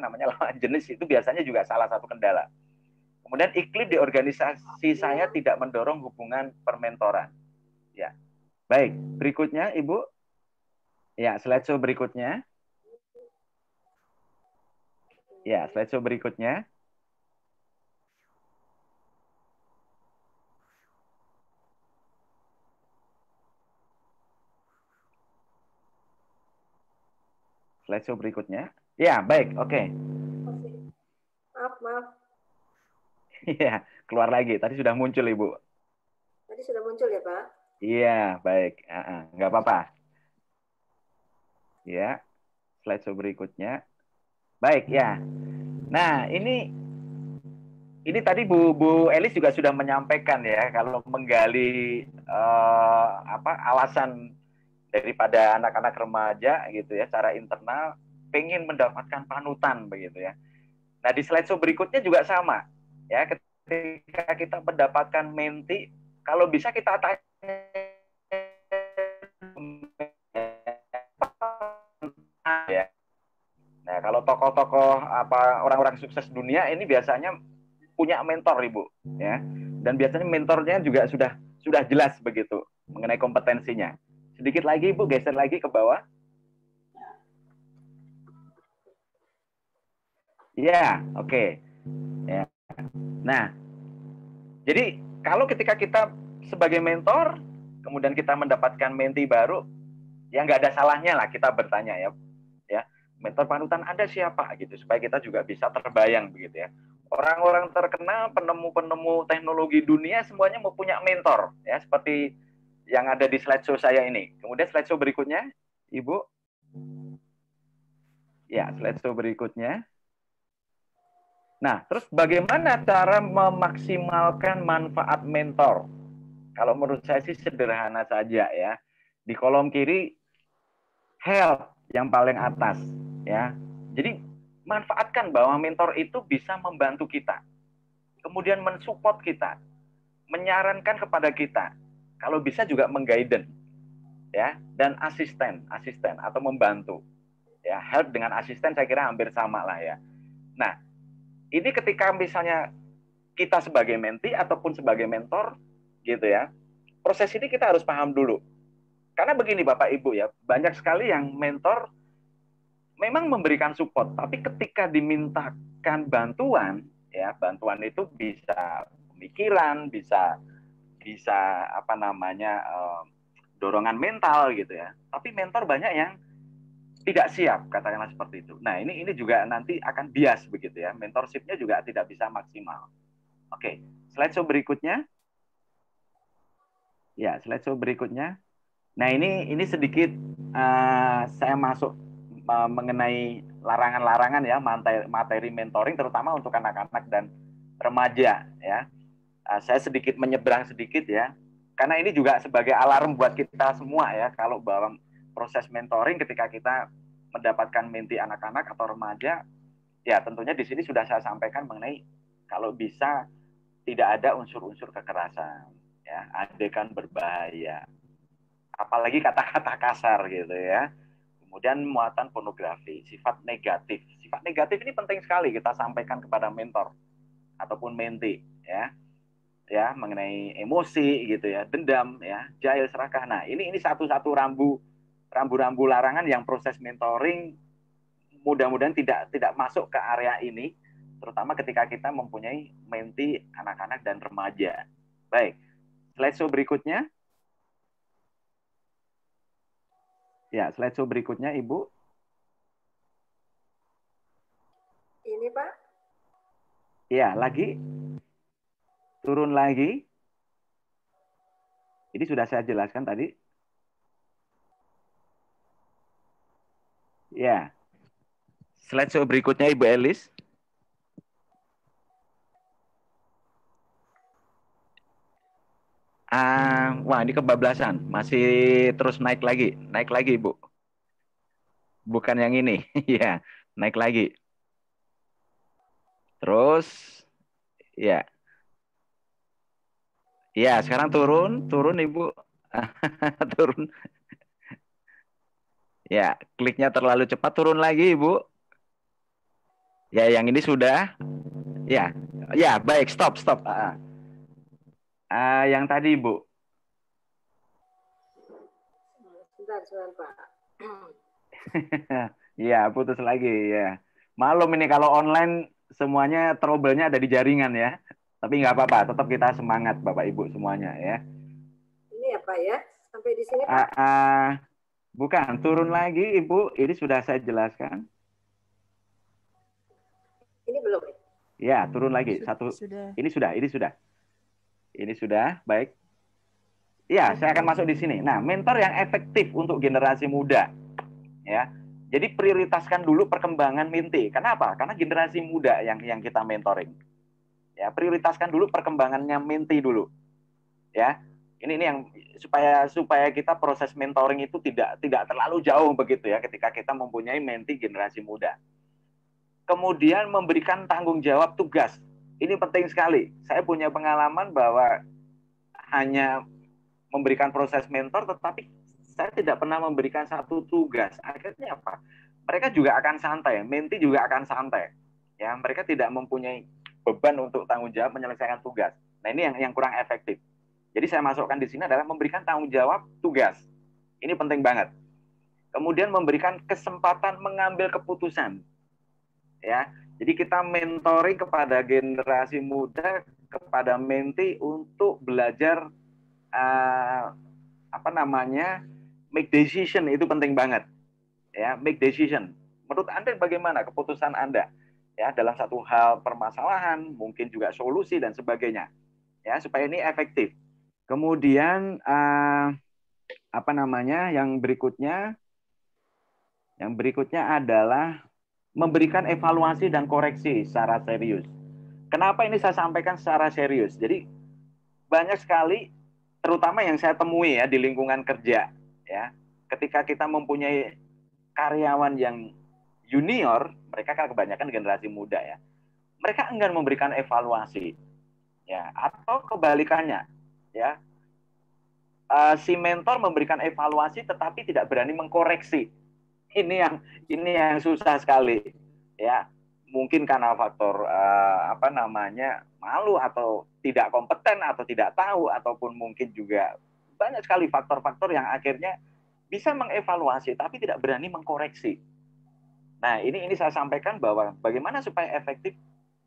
lawan jenis, itu biasanya juga salah satu kendala. Kemudian iklim di organisasi saya tidak mendorong hubungan permentoran. Ya. Baik, berikutnya Ibu. Ya, slideshow berikutnya. Ya, slideshow berikutnya. Slideshow berikutnya. Ya, baik, oke. Maaf. Iya, keluar lagi. Tadi sudah muncul, Ibu. Tadi sudah muncul ya, Pak? Iya, baik. Nggak apa-apa. Ya, slideshow berikutnya. Baik, ya. Nah, ini tadi Bu Elis juga sudah menyampaikan ya, kalau menggali alasan daripada anak-anak remaja gitu ya, secara internal pengen mendapatkan panutan begitu ya. Nah, di slideshow berikutnya juga sama ya, ketika kita mendapatkan menti, kalau bisa kita tanya ya. Nah, kalau tokoh-tokoh orang-orang sukses dunia ini biasanya punya mentor, Ibu, ya. Dan biasanya mentornya juga sudah jelas begitu mengenai kompetensinya. Sedikit lagi, Ibu, geser lagi ke bawah. Ya, oke. Ya. Nah, jadi kalau ketika kita sebagai mentor, kemudian kita mendapatkan mentee baru, ya nggak ada salahnya lah kita bertanya ya, mentor panutan Anda siapa gitu, supaya kita juga bisa terbayang begitu ya. Orang-orang terkenal, penemu-penemu teknologi dunia semuanya mau punya mentor ya, seperti yang ada di slideshow saya ini. Kemudian slideshow berikutnya, Ibu. Ya, slideshow berikutnya. Nah, terus bagaimana cara memaksimalkan manfaat mentor? Kalau menurut saya sih sederhana saja ya. Di kolom kiri, help yang paling atas ya. Jadi manfaatkan bahwa mentor itu bisa membantu kita. Kemudian mensupport kita, menyarankan kepada kita. Kalau bisa juga mengguidance ya, dan asisten atau membantu. Ya, help dengan asisten saya kira hampir sama lah ya. Nah, ini ketika misalnya kita sebagai mentee ataupun sebagai mentor gitu ya, proses ini kita harus paham dulu. Karena begini Bapak Ibu ya, banyak sekali yang mentor memang memberikan support, tapi ketika dimintakan bantuan, ya bantuan itu bisa pemikiran, bisa dorongan mental gitu ya. Tapi mentor banyak yang tidak siap, katakanlah seperti itu. Nah, ini juga nanti akan bias begitu ya. Mentorship-nya juga tidak bisa maksimal. Oke, slideshow berikutnya. Ya, slideshow berikutnya. Nah, ini sedikit saya masuk mengenai larangan-larangan ya, materi mentoring terutama untuk anak-anak dan remaja ya. Saya sedikit menyeberang sedikit ya. Karena ini juga sebagai alarm buat kita semua ya, kalau dalam proses mentoring ketika kita mendapatkan menti anak-anak atau remaja, ya tentunya di sini sudah saya sampaikan mengenai kalau bisa tidak ada unsur-unsur kekerasan, ya, adegan berbahaya, apalagi kata-kata kasar gitu ya. Kemudian muatan pornografi, sifat negatif. Sifat negatif ini penting sekali kita sampaikan kepada mentor ataupun menti ya. Ya, mengenai emosi gitu ya, dendam ya, jahil serakah. Nah, ini satu-satu rambu-rambu larangan yang proses mentoring mudah-mudahan tidak masuk ke area ini, terutama ketika kita mempunyai menti anak-anak dan remaja. Baik, slideshow berikutnya. Ya, slideshow berikutnya, Ibu. Ini, Pak. Ya, lagi. Turun lagi. Ini sudah saya jelaskan tadi. Ya. Slideshow berikutnya, Ibu Elis. Wah, ini kebablasan. Masih terus naik lagi. Naik lagi, Ibu. Bukan yang ini. Ya, naik lagi. Terus, ya. Ya, sekarang turun Ibu. Turun. Ya, kliknya terlalu cepat, turun lagi Ibu. Ya, yang ini sudah. Ya, ya, baik, stop. Yang tadi Ibu. Sebentar, Pak. Ya, putus lagi ya. Malum ini kalau online semuanya trouble-nya ada di jaringan ya. Tapi nggak apa-apa, tetap kita semangat Bapak Ibu semuanya ya. Ini ya Pak ya, sampai di sini Pak. Bukan, turun lagi Ibu. Ini sudah saya jelaskan. Ini belum. Ya, turun lagi. Sudah. Ini sudah, baik. Ya, saya akan masuk di sini. Nah, mentor yang efektif untuk generasi muda. Ya. Jadi prioritaskan dulu perkembangan menti. Kenapa? Karena generasi muda yang kita mentoring. Ya, prioritaskan dulu perkembangannya menti dulu. Ya. Ini yang supaya kita proses mentoring itu tidak terlalu jauh begitu ya ketika kita mempunyai menti generasi muda. Kemudian memberikan tanggung jawab tugas. Ini penting sekali. Saya punya pengalaman bahwa hanya memberikan proses mentor, tetapi saya tidak pernah memberikan satu tugas. Akhirnya apa? Mereka juga akan santai, menti juga akan santai. Ya, mereka tidak mempunyai beban untuk tanggung jawab menyelesaikan tugas. Nah, ini yang kurang efektif. Jadi saya masukkan di sini adalah memberikan tanggung jawab tugas. Ini penting banget. Kemudian memberikan kesempatan mengambil keputusan. Ya, jadi kita mentoring kepada generasi muda, kepada menti untuk belajar make decision. Itu penting banget ya, make decision. Menurut Anda bagaimana keputusan Anda ya dalam satu hal permasalahan, mungkin juga solusi dan sebagainya ya, supaya ini efektif. Kemudian yang berikutnya adalah memberikan evaluasi dan koreksi secara serius. Kenapa ini saya sampaikan secara serius? Jadi banyak sekali, terutama yang saya temui ya di lingkungan kerja, ya, ketika kita mempunyai karyawan yang junior, mereka kan kebanyakan generasi muda ya, mereka enggan memberikan evaluasi, ya, atau kebalikannya, ya, si mentor memberikan evaluasi tetapi tidak berani mengkoreksi. Ini yang susah sekali, ya. Mungkin karena faktor malu atau tidak kompeten atau tidak tahu, ataupun mungkin juga banyak sekali faktor-faktor yang akhirnya bisa mengevaluasi tapi tidak berani mengkoreksi. Nah, ini saya sampaikan bahwa bagaimana supaya efektif.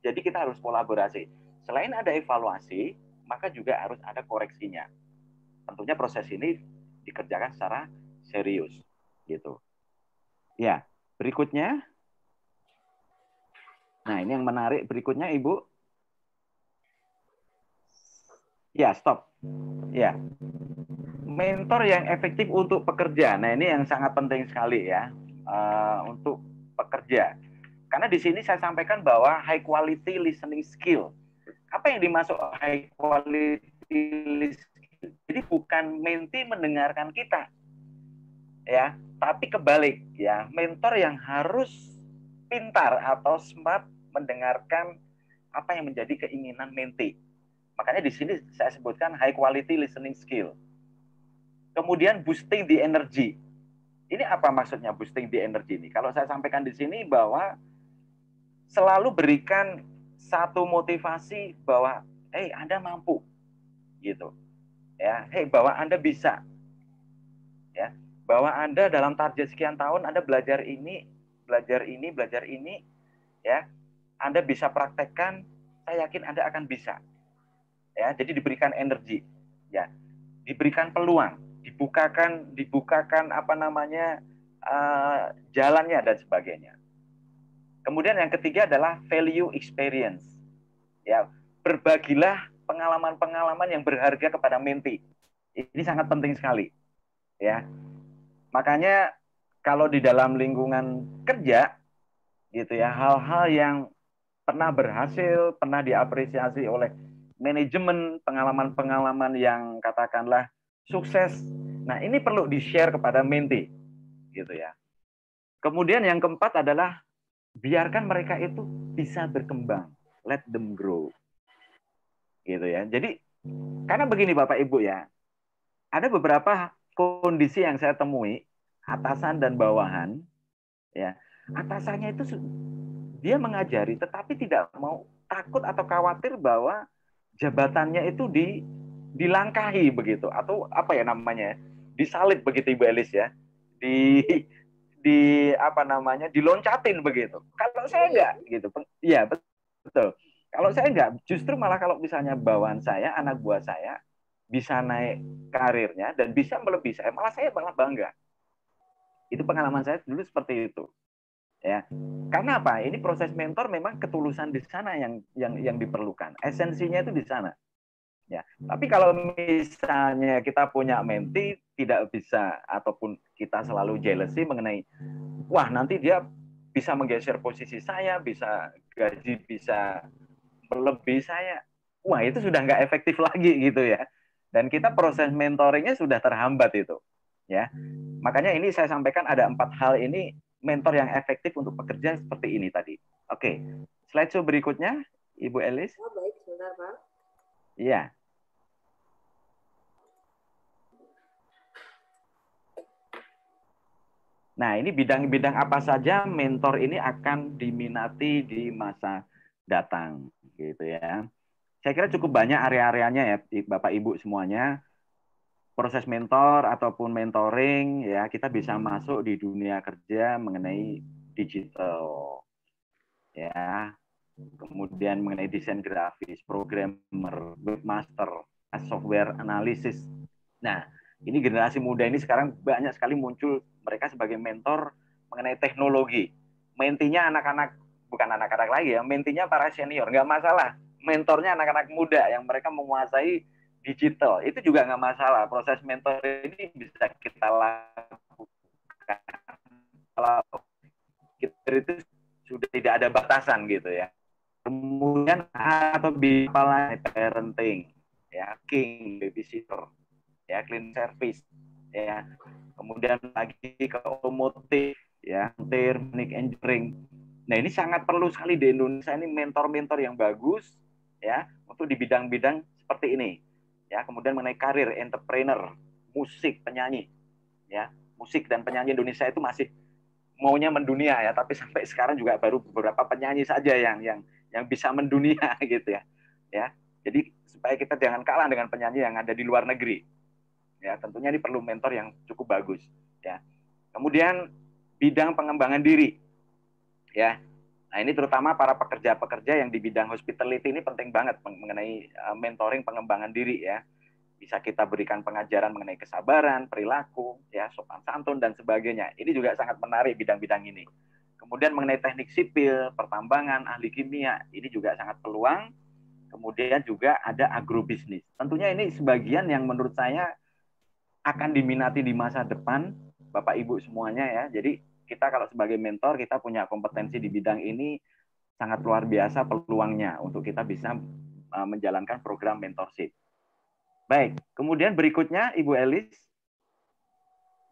Jadi kita harus kolaborasi. Selain ada evaluasi, maka juga harus ada koreksinya. Tentunya proses ini dikerjakan secara serius, gitu. Ya, berikutnya. Nah, ini yang menarik berikutnya, Ibu. Ya, stop. Ya, mentor yang efektif untuk pekerja. Nah, ini yang sangat penting sekali ya, untuk pekerja. Karena di sini saya sampaikan bahwa high quality listening skill. Apa yang dimaksud high quality listening skill? Jadi bukan menti mendengarkan kita, ya, tapi kebalik ya, mentor yang harus pintar atau smart mendengarkan apa yang menjadi keinginan menti. Makanya di sini saya sebutkan high quality listening skill. Kemudian boosting the energy. Ini apa maksudnya boosting the energy ini? Kalau saya sampaikan di sini bahwa selalu berikan satu motivasi bahwa Anda mampu gitu. Ya, bahwa Anda bisa. Ya, bahwa Anda dalam target sekian tahun Anda belajar ini, ya. Anda bisa praktekkan, saya yakin Anda akan bisa. Ya, jadi diberikan energi, ya, diberikan peluang, dibukakan apa namanya jalannya dan sebagainya. Kemudian yang ketiga adalah value experience, ya, berbagilah pengalaman-pengalaman yang berharga kepada menti. Ini sangat penting sekali, ya. Makanya kalau di dalam lingkungan kerja, gitu ya, hal-hal yang pernah berhasil, pernah diapresiasi oleh manajemen, pengalaman-pengalaman yang katakanlah sukses. Nah, ini perlu di-share kepada menti, gitu ya. Kemudian yang keempat adalah biarkan mereka itu bisa berkembang, let them grow, gitu ya. Jadi karena begini Bapak Ibu ya, ada beberapa kondisi yang saya temui atasan dan bawahan, ya, atasannya itu dia mengajari, tetapi tidak mau, takut atau khawatir bahwa jabatannya itu dilangkahi begitu, atau apa ya namanya, disalib begitu Ibu Elis ya, di apa namanya, diloncatin begitu. Kalau saya enggak gitu, iya betul. Kalau saya enggak, justru malah kalau misalnya bawahan saya, anak buah saya bisa naik karirnya dan bisa melebihi saya, malah saya malah bangga. Itu pengalaman saya dulu seperti itu. Ya, karena apa? Ini proses mentor memang ketulusan di sana yang diperlukan. Esensinya itu di sana. Ya, tapi kalau misalnya kita punya menti tidak bisa, ataupun kita selalu jealousy mengenai, wah nanti dia bisa menggeser posisi saya, bisa gaji bisa melebihi saya, wah itu sudah nggak efektif lagi gitu ya. Dan kita proses mentoringnya sudah terhambat itu. Ya, makanya ini saya sampaikan ada 4 hal ini mentor yang efektif untuk pekerja seperti ini tadi. Oke, slideshow berikutnya, Ibu Elis. Oh, baik, sebentar Pak. Iya. Nah, ini bidang-bidang apa saja mentor ini akan diminati di masa datang, gitu ya. Saya kira cukup banyak area-areanya ya, Bapak Ibu semuanya. Proses mentor ataupun mentoring ya, kita bisa masuk di dunia kerja mengenai digital, ya. Kemudian mengenai desain grafis, programmer, webmaster, software analysis. Nah, ini generasi muda ini sekarang banyak sekali muncul mereka sebagai mentor mengenai teknologi. Mentinya anak-anak, bukan anak-anak lagi ya, mentinya para senior, nggak masalah. Mentornya anak-anak muda yang mereka menguasai digital, itu juga nggak masalah. Proses mentor ini bisa kita lakukan. Kalau kita itu sudah tidak ada batasan gitu ya. Kemudian atau bisa parenting, ya, king, babysitter, ya, clean service, ya. Kemudian lagi ke otomotif, ya, teknik engineering. Nah, ini sangat perlu sekali di Indonesia ini mentor-mentor yang bagus, ya, untuk di bidang-bidang seperti ini. Ya, kemudian mengenai karir, entrepreneur, musik, penyanyi, ya. Musik dan penyanyi Indonesia itu masih maunya mendunia ya, tapi sampai sekarang juga baru beberapa penyanyi saja yang bisa mendunia gitu ya. Ya. Jadi supaya kita jangan kalah dengan penyanyi yang ada di luar negeri. Ya, tentunya ini perlu mentor yang cukup bagus, ya. Kemudian bidang pengembangan diri. Ya. Nah, ini terutama para pekerja-pekerja yang di bidang hospitality ini penting banget mengenai mentoring pengembangan diri ya. Bisa kita berikan pengajaran mengenai kesabaran, perilaku, ya, sopan santun dan sebagainya. Ini juga sangat menarik bidang-bidang ini. Kemudian mengenai teknik sipil, pertambangan, ahli kimia, ini juga sangat peluang. kemudian juga ada agrobisnis. Tentunya ini sebagian yang menurut saya akan diminati di masa depan, Bapak Ibu semuanya ya. Jadi kita kalau sebagai mentor, kita punya kompetensi di bidang ini sangat luar biasa peluangnya untuk kita bisa menjalankan program mentorship. Baik, kemudian berikutnya Ibu Elis.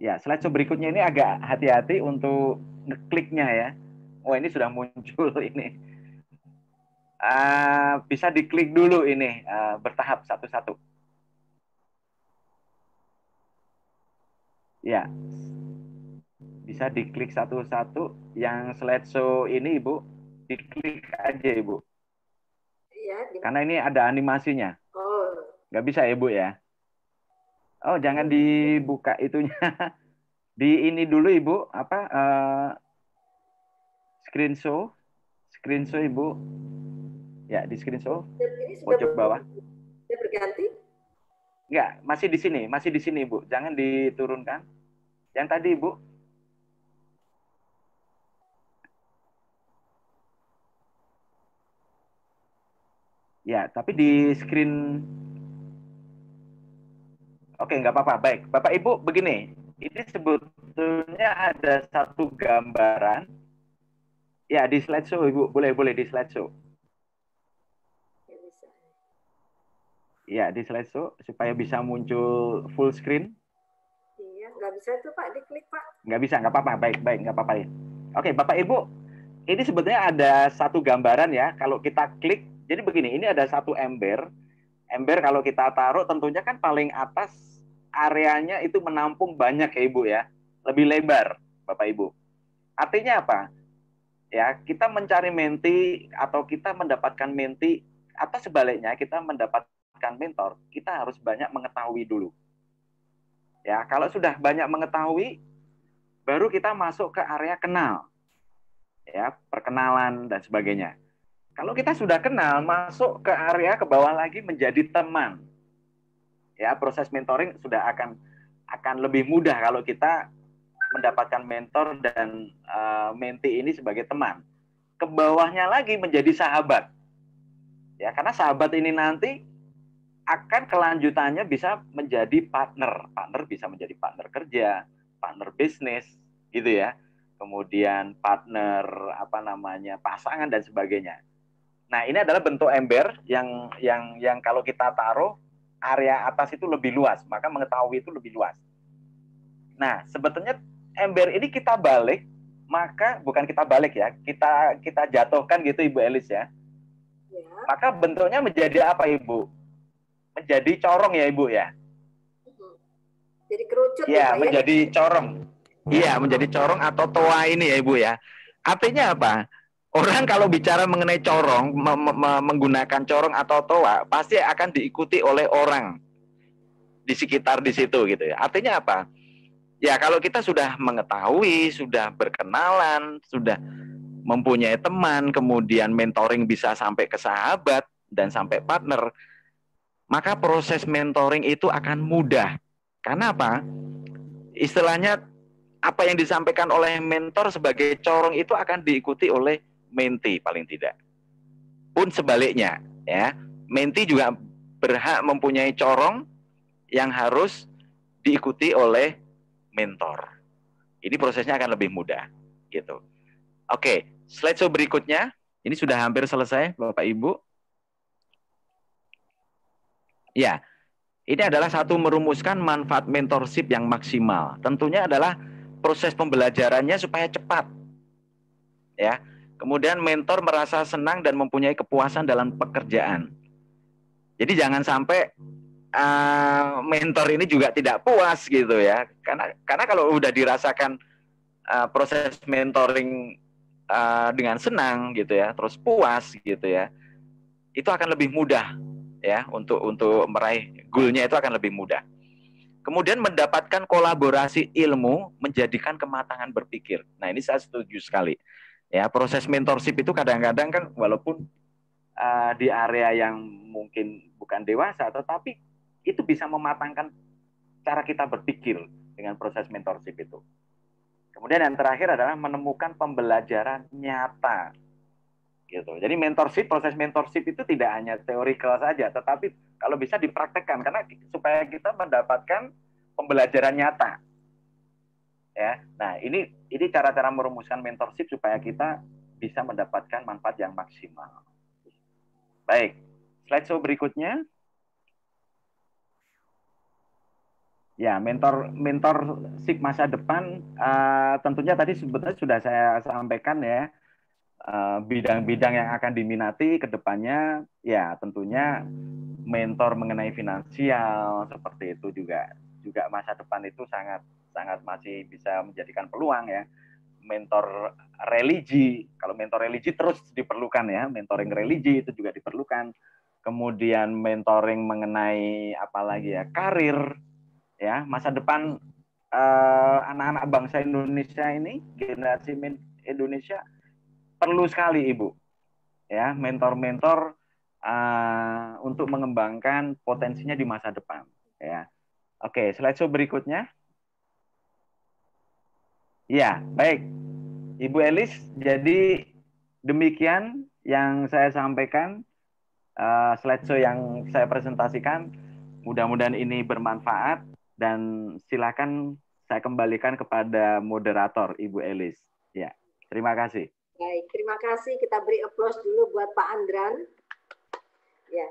Ya, slide berikutnya ini agak hati-hati untuk ngekliknya ya. Oh, ini sudah muncul ini. Bisa diklik dulu ini bertahap satu-satu. Ya, bisa diklik satu-satu. Yang slideshow ini Ibu, diklik aja Ibu. Iya. Karena ini ada animasinya. Oh. Nggak bisa ya Bu ya? Oh, jangan dibuka itunya. Di ini dulu Ibu, screenshot Ibu. Ya, di screenshot. Pojok bawah. Sudah berganti? Enggak, masih di sini Ibu. Jangan diturunkan. Yang tadi Ibu. Ya, tapi di screen. Oke, nggak apa-apa. Baik, Bapak Ibu begini. Ini sebetulnya ada satu gambaran. Ya, di slideshow Ibu. Boleh di slideshow. Ya, di slideshow supaya bisa muncul full screen. Iya, nggak bisa tuh Pak, diklik Pak. Nggak bisa, nggak apa-apa. Baik, nggak apa-apa ya. Oke, Bapak Ibu, ini sebetulnya ada satu gambaran ya. Kalau kita klik, jadi begini, ini ada satu ember. Ember kalau kita taruh tentunya kan paling atas areanya itu menampung banyak ya Ibu ya. Lebih lebar, Bapak Ibu. Artinya apa? Ya, kita mencari menti atau kita mendapatkan menti atau sebaliknya kita mendapatkan mentor, kita harus banyak mengetahui dulu. Ya, kalau sudah banyak mengetahui, baru kita masuk ke area kenal. Ya, perkenalan dan sebagainya. Kalau kita sudah kenal, masuk ke area ke bawah lagi menjadi teman. Ya, proses mentoring sudah akan lebih mudah kalau kita mendapatkan mentor dan menti ini sebagai teman. Ke bawahnya lagi menjadi sahabat. Ya, karena sahabat ini nanti akan kelanjutannya bisa menjadi partner. Partner bisa menjadi partner kerja, partner bisnis, gitu ya. Kemudian partner pasangan dan sebagainya. Nah, ini adalah bentuk ember yang kalau kita taruh area atas itu lebih luas, maka mengetahui itu lebih luas. Nah, sebetulnya ember ini kita balik, maka bukan kita balik ya, kita jatuhkan gitu Ibu Elis ya. Maka bentuknya menjadi apa Ibu? Menjadi corong ya Ibu ya. Jadi kerucut ya, ya, menjadi corong. Iya, menjadi corong atau toa ini ya Ibu ya. Artinya apa? Orang kalau bicara mengenai corong, menggunakan corong atau toa, pasti akan diikuti oleh orang di sekitar di situ gitu ya. Artinya apa? Ya kalau kita sudah mengetahui, sudah berkenalan, sudah mempunyai teman, kemudian mentoring bisa sampai ke sahabat dan sampai partner, maka proses mentoring itu akan mudah. Karena apa? Istilahnya apa yang disampaikan oleh mentor sebagai corong itu akan diikuti oleh menti paling tidak. Pun sebaliknya, ya, menti juga berhak mempunyai corong yang harus diikuti oleh mentor. Ini prosesnya akan lebih mudah, gitu. Oke, slide berikutnya. Ini sudah hampir selesai, Bapak Ibu. Ya, ini adalah satu merumuskan manfaat mentorship yang maksimal. Tentunya adalah proses pembelajarannya supaya cepat. Ya. Kemudian mentor merasa senang dan mempunyai kepuasan dalam pekerjaan. Jadi jangan sampai mentor ini juga tidak puas gitu ya. Karena kalau udah dirasakan proses mentoring dengan senang gitu ya, terus puas gitu ya, itu akan lebih mudah ya untuk meraih goalnya itu akan lebih mudah. Kemudian mendapatkan kolaborasi ilmu menjadikan kematangan berpikir. Nah ini saya setuju sekali. Ya proses mentorship itu kadang-kadang kan walaupun di area yang mungkin bukan dewasa, tetapi itu bisa mematangkan cara kita berpikir dengan proses mentorship itu. Kemudian yang terakhir adalah menemukan pembelajaran nyata. gitu. Jadi mentorship, proses mentorship itu tidak hanya teorikal saja, tetapi kalau bisa dipraktekkan karena supaya kita mendapatkan pembelajaran nyata. Ya. Nah, ini cara-cara merumuskan mentorship supaya kita bisa mendapatkan manfaat yang maksimal. Baik. Slide show berikutnya. Ya, mentorship masa depan tentunya tadi sebetulnya sudah saya sampaikan ya. Bidang-bidang yang akan diminati ke depannya ya tentunya mentor mengenai finansial seperti itu juga masa depan itu sangat masih bisa menjadikan peluang ya. Mentor religi, kalau mentor religi terus diperlukan ya, mentoring religi itu juga diperlukan. Kemudian mentoring mengenai apalagi ya, karir ya, masa depan anak-anak bangsa Indonesia ini, generasi Indonesia perlu sekali Ibu ya mentor-mentor untuk mengembangkan potensinya di masa depan ya. Oke, slide show berikutnya. Ya, baik. Ibu Elis, jadi demikian yang saya sampaikan slide show yang saya presentasikan. Mudah-mudahan ini bermanfaat dan silakan saya kembalikan kepada moderator Ibu Elis. Ya, terima kasih. Baik, terima kasih. Kita beri aplaus dulu buat Pak Andran. Ya,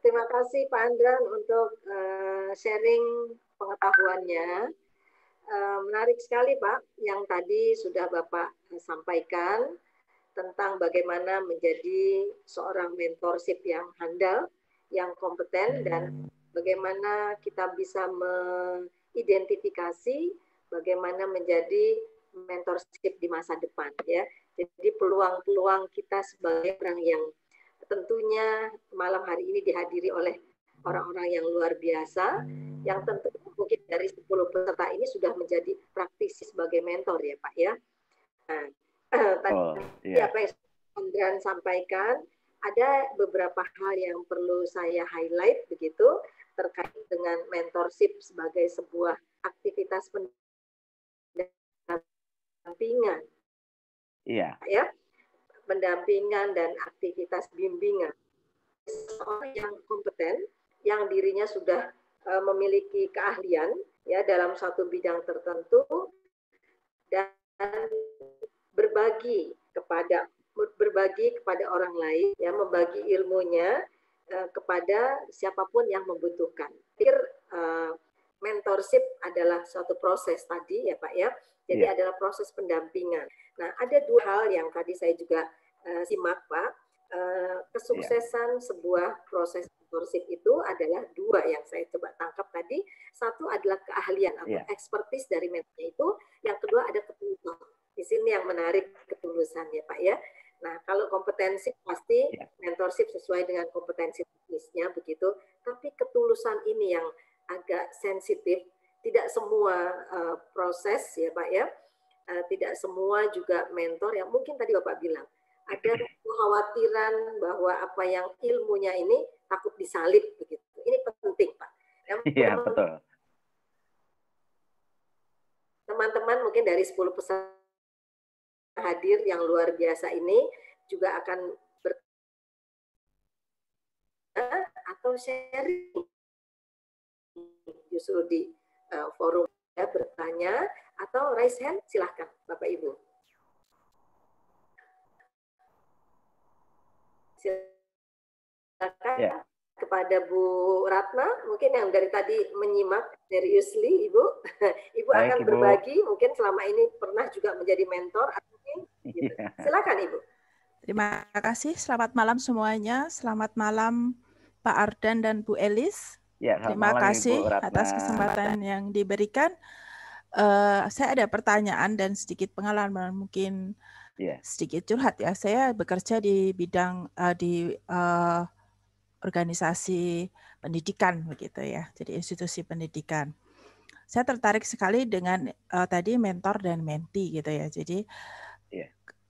terima kasih Pak Andran untuk sharing pengetahuannya. Menarik sekali Pak, yang tadi sudah Bapak sampaikan tentang bagaimana menjadi seorang mentorship yang handal, yang kompeten, dan bagaimana kita bisa mengidentifikasi bagaimana menjadi mentorship di masa depan ya. Jadi peluang-peluang kita sebagai orang yang tentunya malam hari ini dihadiri oleh orang-orang yang luar biasa, yang tentu mungkin dari 10 peserta ini sudah menjadi praktisi sebagai mentor ya Pak ya. Nah, tadi apa yang Andran sampaikan, ada beberapa hal yang perlu saya highlight begitu terkait dengan mentorship sebagai sebuah aktivitas pendampingan. Iya. Ya, pendampingan dan aktivitas bimbingan. Seorang yang kompeten, yang dirinya sudah memiliki keahlian ya dalam satu bidang tertentu dan berbagi kepada orang lain, ya membagi ilmunya kepada siapapun yang membutuhkan. Mentorship adalah suatu proses tadi ya Pak ya. Jadi adalah proses pendampingan. Nah, ada dua hal yang tadi saya juga simak Pak. Kesuksesan sebuah proses mentorship itu adalah dua yang saya coba tangkap tadi. Satu adalah keahlian atau expertise dari mentornya itu. Yang kedua ada ketulusan. Di sini yang menarik ketulusan ya Pak ya. Nah, kalau kompetensi pasti mentorship sesuai dengan kompetensi teknisnya begitu. Tapi ketulusan ini yang agak sensitif. Tidak semua proses ya Pak ya, tidak semua juga mentor yang mungkin tadi Bapak bilang ada kekhawatiran bahwa apa yang ilmunya ini takut disalib begitu. Ini penting Pak. Iya betul. Teman-teman mungkin dari 10 peserta hadir yang luar biasa ini juga akan atau sharing justru di forum ya, bertanya atau raise hand, silahkan Bapak Ibu. Silakan kepada Bu Ratna, mungkin yang dari tadi menyimak seriously Ibu. Ibu baik, akan Ibu berbagi, mungkin selama ini pernah juga menjadi mentor. Gitu. Silakan Ibu. Terima kasih, selamat malam semuanya. Selamat malam Pak Ardan dan Bu Elis. Ya, terima kasih atas kesempatan yang diberikan. Saya ada pertanyaan dan sedikit pengalaman, mungkin sedikit curhat ya. Saya bekerja di bidang organisasi pendidikan begitu ya, jadi institusi pendidikan. Saya tertarik sekali dengan tadi mentor dan mentee gitu ya. Jadi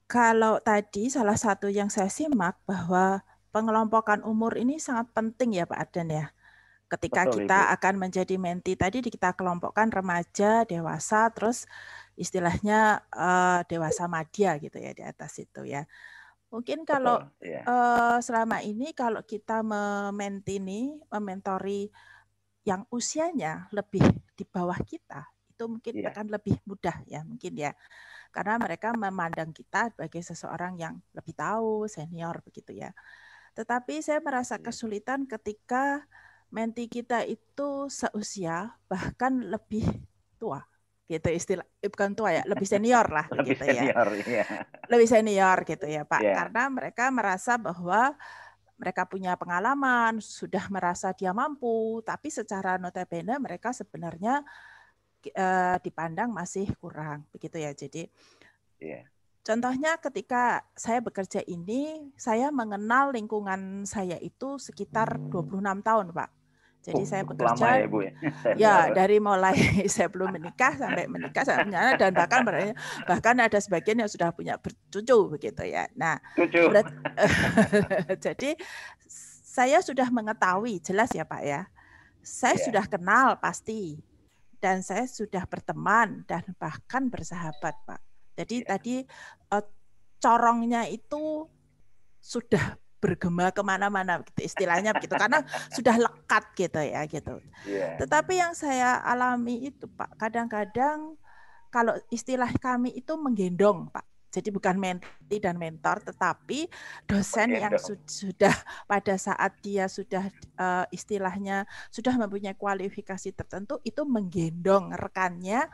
kalau tadi salah satu yang saya simak bahwa pengelompokan umur ini sangat penting ya Pak Ardan ya. Ketika betul, kita Ibu akan menjadi mentee tadi kita kelompokkan remaja, dewasa, terus istilahnya dewasa madya gitu ya di atas itu ya. Mungkin kalau Betul, selama ini kalau kita mementori yang usianya lebih di bawah kita, itu mungkin akan lebih mudah ya mungkin ya. Karena mereka memandang kita sebagai seseorang yang lebih tahu, senior begitu ya. Tetapi saya merasa kesulitan ketika menti kita itu seusia bahkan lebih tua. Gitu istilah, bukan tua ya, lebih senior lah lebih gitu ya. senior, iya. Lebih senior gitu ya Pak, Iya. karena mereka merasa bahwa mereka punya pengalaman, sudah merasa dia mampu, tapi secara notabene mereka sebenarnya dipandang masih kurang begitu ya. Jadi contohnya ketika saya bekerja ini, saya mengenal lingkungan saya itu sekitar 26 tahun Pak. Jadi saya bekerja lama ya, Bu, ya dari mulai saya belum menikah sampai menikah saya punya, dan bahkan ada sebagian yang sudah punya cucu begitu ya. Nah, jadi saya sudah mengetahui jelas ya Pak ya. Saya sudah kenal pasti, dan saya sudah berteman dan bahkan bersahabat Pak. Jadi tadi corongnya itu sudah bergema kemana-mana gitu istilahnya begitu, karena sudah lekat gitu ya gitu. Tetapi yang saya alami itu Pak, kadang-kadang kalau istilah kami itu menggendong Pak. Jadi bukan menti dan mentor, tetapi dosen yang sudah pada saat dia sudah istilahnya sudah mempunyai kualifikasi tertentu, itu menggendong rekannya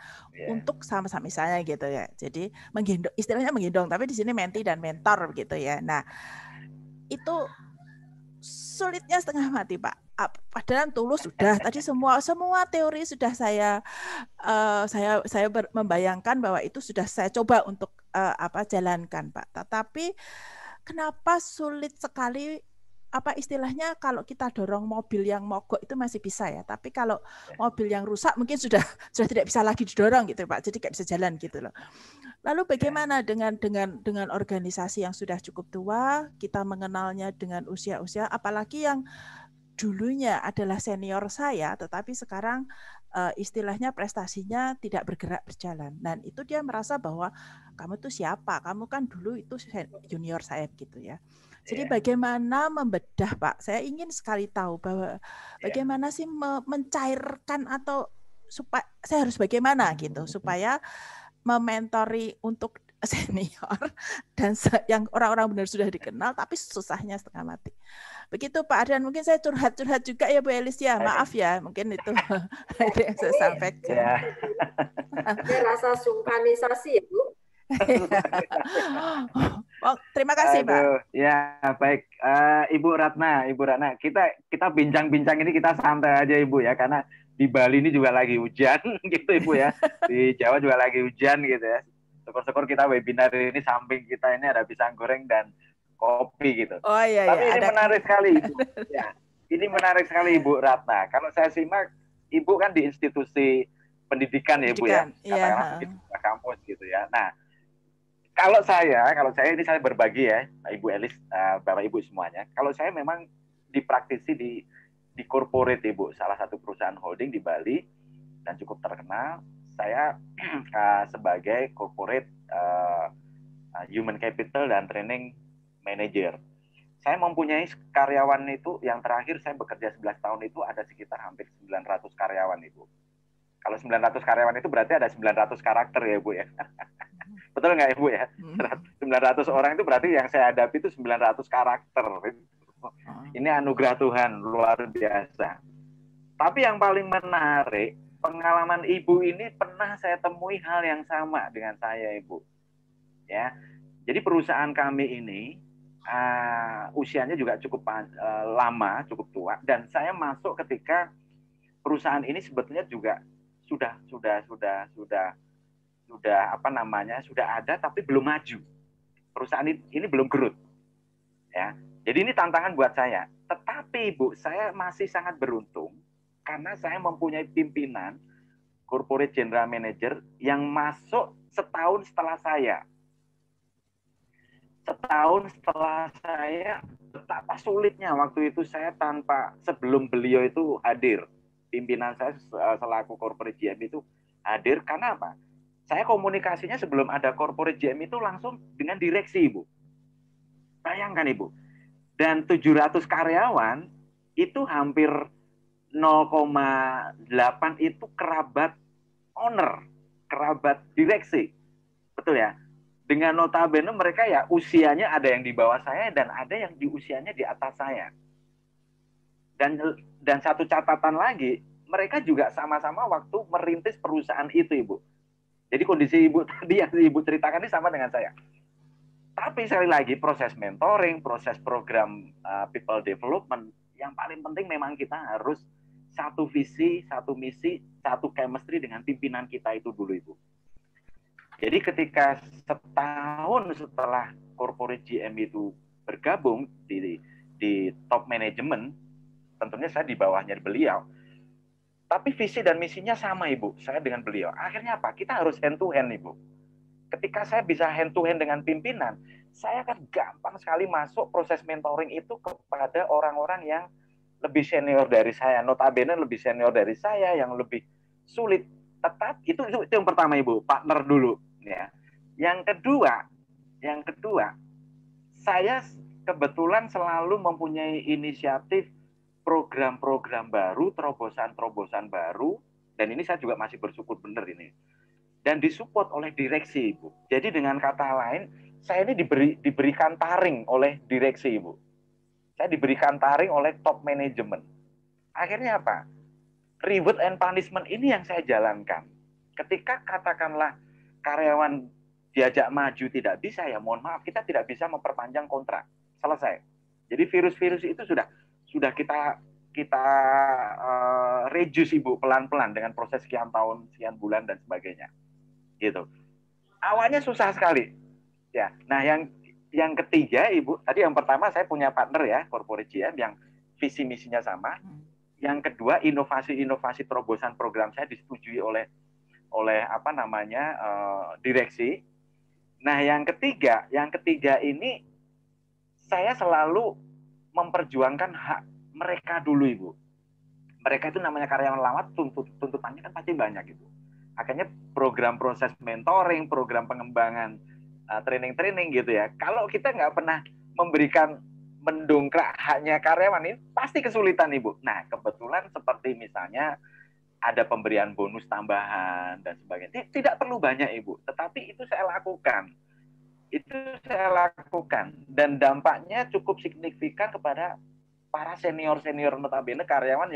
untuk sama-sama misalnya gitu ya. Jadi menggendong, istilahnya menggendong, tapi di sini menti dan mentor begitu ya. Nah, itu sulitnya setengah mati Pak. Padahal tulus sudah tadi semua teori sudah saya membayangkan bahwa itu sudah saya coba untuk jalankan Pak. Tetapi kenapa sulit sekali, apa istilahnya, kalau kita dorong mobil yang mogok itu masih bisa ya, tapi kalau mobil yang rusak mungkin sudah tidak bisa lagi didorong gitu Pak, jadi nggak bisa jalan gitu loh. Lalu bagaimana dengan organisasi yang sudah cukup tua, kita mengenalnya dengan usia-usia, apalagi yang dulunya adalah senior saya, tetapi sekarang istilahnya prestasinya tidak berjalan. Dan itu dia merasa bahwa kamu tuh siapa? Kamu kan dulu itu junior saya gitu ya. Jadi bagaimana membedah Pak? Saya ingin sekali tahu bahwa bagaimana sih mencairkan, atau supaya saya harus bagaimana gitu supaya mementori untuk senior dan yang orang-orang benar sudah dikenal tapi susahnya setengah mati. Begitu Pak Adrian, mungkin saya curhat-curhat juga ya Bu Elis ya, maaf ya, mungkin itu yang saya sampaikan. Ini rasa sungkanisasi ya Bu. Oh, terima kasih Pak. Ya baik, Ibu Ratna, kita bincang-bincang ini kita santai aja Ibu ya, karena di Bali ini juga lagi hujan gitu Ibu ya, di Jawa juga lagi hujan gitu ya. Syukur-syukur kita webinar ini samping kita ini ada pisang goreng dan kopi gitu. Oh iya. Tapi ini menarik sekali Ibu. Ya, ini menarik sekali Ibu Ratna. Kalau saya simak, Ibu kan di institusi pendidikan ya Ibu ya, katakanlah di kampus gitu ya. Nah, kalau saya ini saya berbagi ya, Ibu Elis, Bapak Ibu semuanya. Kalau saya memang dipraktisi di corporate Ibu, salah satu perusahaan holding di Bali dan cukup terkenal. Saya sebagai corporate human capital dan training manager. Saya mempunyai karyawan itu, yang terakhir saya bekerja 11 tahun itu ada sekitar hampir 900 karyawan Ibu. Kalau 900 karyawan itu berarti ada 900 karakter ya Ibu ya. Betul nggak Ibu ya? 900 orang itu berarti yang saya hadapi itu 900 karakter. Ini anugerah Tuhan, luar biasa. Tapi yang paling menarik, pengalaman Ibu ini pernah saya temui hal yang sama dengan saya Ibu. Ya, jadi perusahaan kami ini usianya juga cukup lama, cukup tua, dan saya masuk ketika perusahaan ini sebetulnya juga sudah ada tapi belum maju. Perusahaan ini belum growth. Ya. Jadi ini tantangan buat saya. Tetapi Ibu, saya masih sangat beruntung karena saya mempunyai pimpinan corporate general manager yang masuk setahun setelah saya. Betapa sulitnya waktu itu saya sebelum beliau itu hadir. Pimpinan saya selaku corporate GM itu hadir karena apa? Saya komunikasinya sebelum ada corporate GM itu langsung dengan direksi, Ibu. Bayangkan Ibu. Dan 700 karyawan itu hampir 0,8 itu kerabat owner, kerabat direksi. Betul ya? Dengan notabene mereka ya usianya ada yang di bawah saya dan ada yang di usianya di atas saya. Dan satu catatan lagi, mereka juga sama-sama waktu merintis perusahaan itu, Ibu. Jadi kondisi Ibu tadi yang Ibu ceritakan ini sama dengan saya. Tapi sekali lagi proses mentoring, proses program people development, yang paling penting memang kita harus satu visi, satu misi, satu chemistry dengan pimpinan kita itu dulu, Ibu. Jadi ketika setahun setelah corporate GM itu bergabung di top management, tentunya saya di bawahnya beliau, tapi visi dan misinya sama Ibu, saya dengan beliau. Akhirnya apa? Kita harus hand to hand Ibu. Ketika saya bisa hand to hand dengan pimpinan, saya akan gampang sekali masuk proses mentoring itu kepada orang-orang yang lebih senior dari saya, notabene lebih senior dari saya, yang lebih sulit. Tetap itu yang pertama Ibu, partner dulu. Ya. Yang kedua, saya kebetulan selalu mempunyai inisiatif program-program baru, terobosan-terobosan baru, dan ini saya juga masih bersyukur benar ini. Dan disupport oleh direksi, Ibu. Jadi dengan kata lain, saya ini diberikan taring oleh direksi, Ibu. Saya diberikan taring oleh top management. Akhirnya apa? Reward and punishment ini yang saya jalankan. Ketika katakanlah karyawan diajak maju tidak bisa, ya mohon maaf, kita tidak bisa memperpanjang kontrak. Selesai. Jadi virus-virus itu sudah kita reduce Ibu pelan-pelan dengan proses sekian tahun, sekian bulan dan sebagainya. Gitu. Awalnya susah sekali. Ya. Nah, yang ketiga Ibu, tadi yang pertama saya punya partner ya, corporate GM yang visi misinya sama. Yang kedua, inovasi-inovasi terobosan program saya disetujui oleh direksi. Nah, yang ketiga ini saya selalu memperjuangkan hak mereka dulu, Ibu. Mereka itu namanya karyawan lama, tuntutannya kan pasti banyak, Ibu. Akhirnya program proses mentoring, program pengembangan training-training gitu ya. Kalau kita nggak pernah mendongkrak haknya karyawan ini, pasti kesulitan, Ibu. Nah, kebetulan seperti misalnya ada pemberian bonus tambahan dan sebagainya. Tidak perlu banyak, Ibu, tetapi itu saya lakukan. Dan dampaknya cukup signifikan kepada para senior-senior notabene karyawan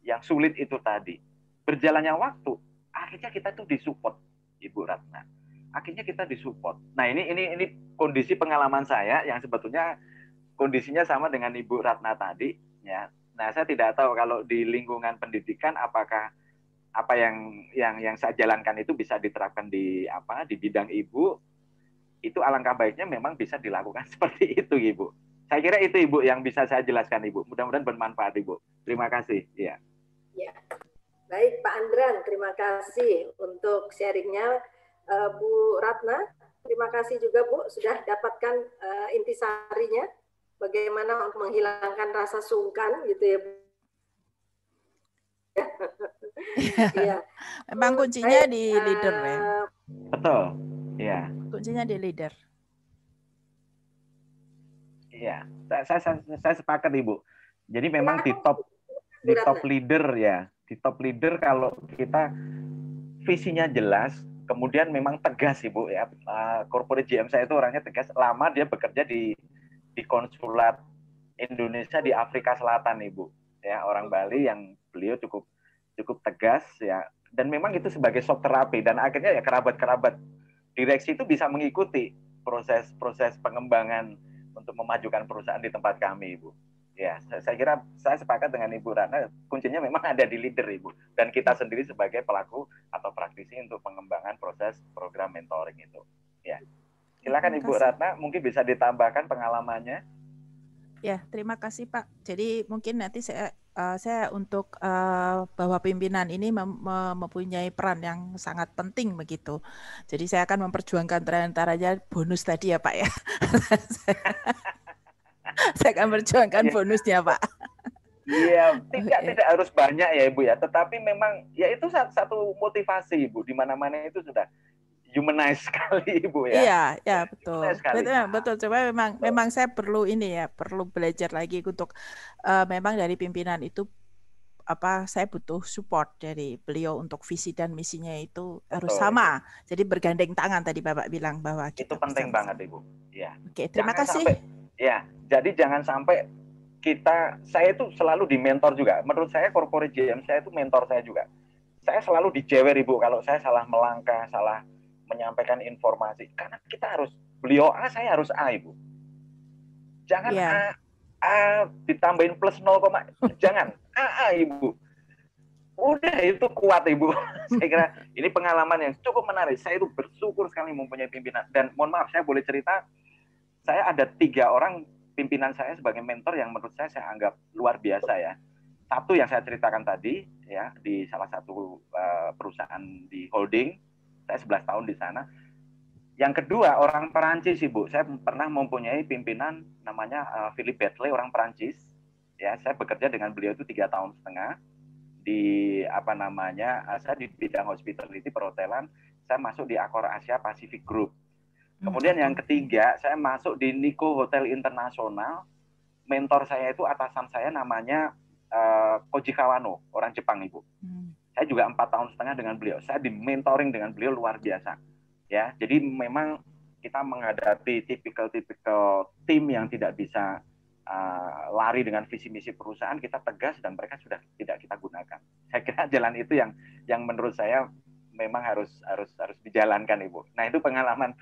yang sulit itu tadi. Berjalannya waktu, akhirnya kita tuh disupport, Ibu Ratna. Akhirnya kita disupport. Nah, ini kondisi pengalaman saya yang sebetulnya kondisinya sama dengan Ibu Ratna tadi, ya. Nah, saya tidak tahu kalau di lingkungan pendidikan apakah apa yang saya jalankan itu bisa diterapkan di bidang Ibu. Itu alangkah baiknya memang bisa dilakukan seperti itu, Ibu. Saya kira itu, Ibu, yang bisa saya jelaskan, Ibu. Mudah-mudahan bermanfaat, Ibu. Terima kasih. Ya. Ya. Baik, Pak Andran, terima kasih untuk sharingnya. Bu Ratna, terima kasih juga, Bu, sudah dapatkan intisarinya. Bagaimana untuk menghilangkan rasa sungkan gitu ya, Bu. Iya. Memang kuncinya di leader ya. Betul. Iya. Kuncinya di leader. Iya, saya sepakat, Ibu. Jadi memang di top leader ya, di top leader kalau kita visinya jelas, kemudian memang tegas, Ibu ya. Corporate GM saya itu orangnya tegas. Lama dia bekerja di konsulat Indonesia di Afrika Selatan, Ibu. Ya, orang Bali yang beliau cukup tegas ya. Dan memang itu sebagai shock terapi, dan akhirnya ya kerabat-kerabat direksi itu bisa mengikuti proses pengembangan untuk memajukan perusahaan di tempat kami, Ibu. Ya, saya kira saya sepakat dengan Ibu Ratna, kuncinya memang ada di leader, Ibu, dan kita sendiri sebagai pelaku atau praktisi untuk pengembangan proses program mentoring itu. Ya. Silakan Ibu Ratna, mungkin bisa ditambahkan pengalamannya. Ya, terima kasih Pak. Jadi mungkin nanti saya untuk bahwa pimpinan ini mempunyai peran yang sangat penting begitu. Jadi saya akan memperjuangkan antaranya bonus tadi ya Pak ya. Saya akan memperjuangkan bonusnya Pak. Iya, tidak harus banyak ya Ibu ya, tetapi memang ya itu satu motivasi Ibu, di mana-mana itu sudah humanize sekali Ibu ya. Iya, ya betul. Humanize sekali. Betul. Coba memang saya perlu ini ya, perlu belajar lagi untuk memang dari pimpinan itu saya butuh support dari beliau untuk visi dan misinya itu harus sama. Jadi bergandeng tangan tadi Bapak bilang bahwa kita itu penting banget Ibu. Ya. Oke, terima kasih. Jadi jangan sampai saya itu selalu di mentor juga. Menurut saya corporate GM saya itu mentor saya juga. Saya selalu dijewer Ibu kalau saya salah melangkah, salah menyampaikan informasi. Karena kita harus beliau A, saya harus A Ibu. Jangan A ditambahin plus 0, jangan A Ibu. Udah itu kuat Ibu. Saya kira ini pengalaman yang cukup menarik. Saya itu bersyukur sekali mempunyai pimpinan. Dan mohon maaf, saya boleh cerita, saya ada 3 orang pimpinan saya sebagai mentor yang menurut saya anggap luar biasa ya. Satu yang saya ceritakan tadi ya, di salah satu perusahaan di holding, saya 11 tahun di sana. Yang kedua orang Perancis Ibu, saya pernah mempunyai pimpinan namanya Philip Betley, orang Perancis. Ya, saya bekerja dengan beliau itu 3,5 tahun di saya di bidang hospitality perhotelan. Saya masuk di Accor Asia Pacific Group. Kemudian yang ketiga, saya masuk di Nikko Hotel Internasional. Mentor saya itu atasan saya namanya Koji Kawano, orang Jepang Ibu. Saya juga 4,5 tahun dengan beliau. Saya di mentoring dengan beliau luar biasa. Ya, jadi memang kita menghadapi tipikal tim yang tidak bisa lari dengan visi misi perusahaan, kita tegas dan mereka sudah tidak kita gunakan. Saya kira jalan itu yang menurut saya memang harus dijalankan Ibu. Nah, itu pengalaman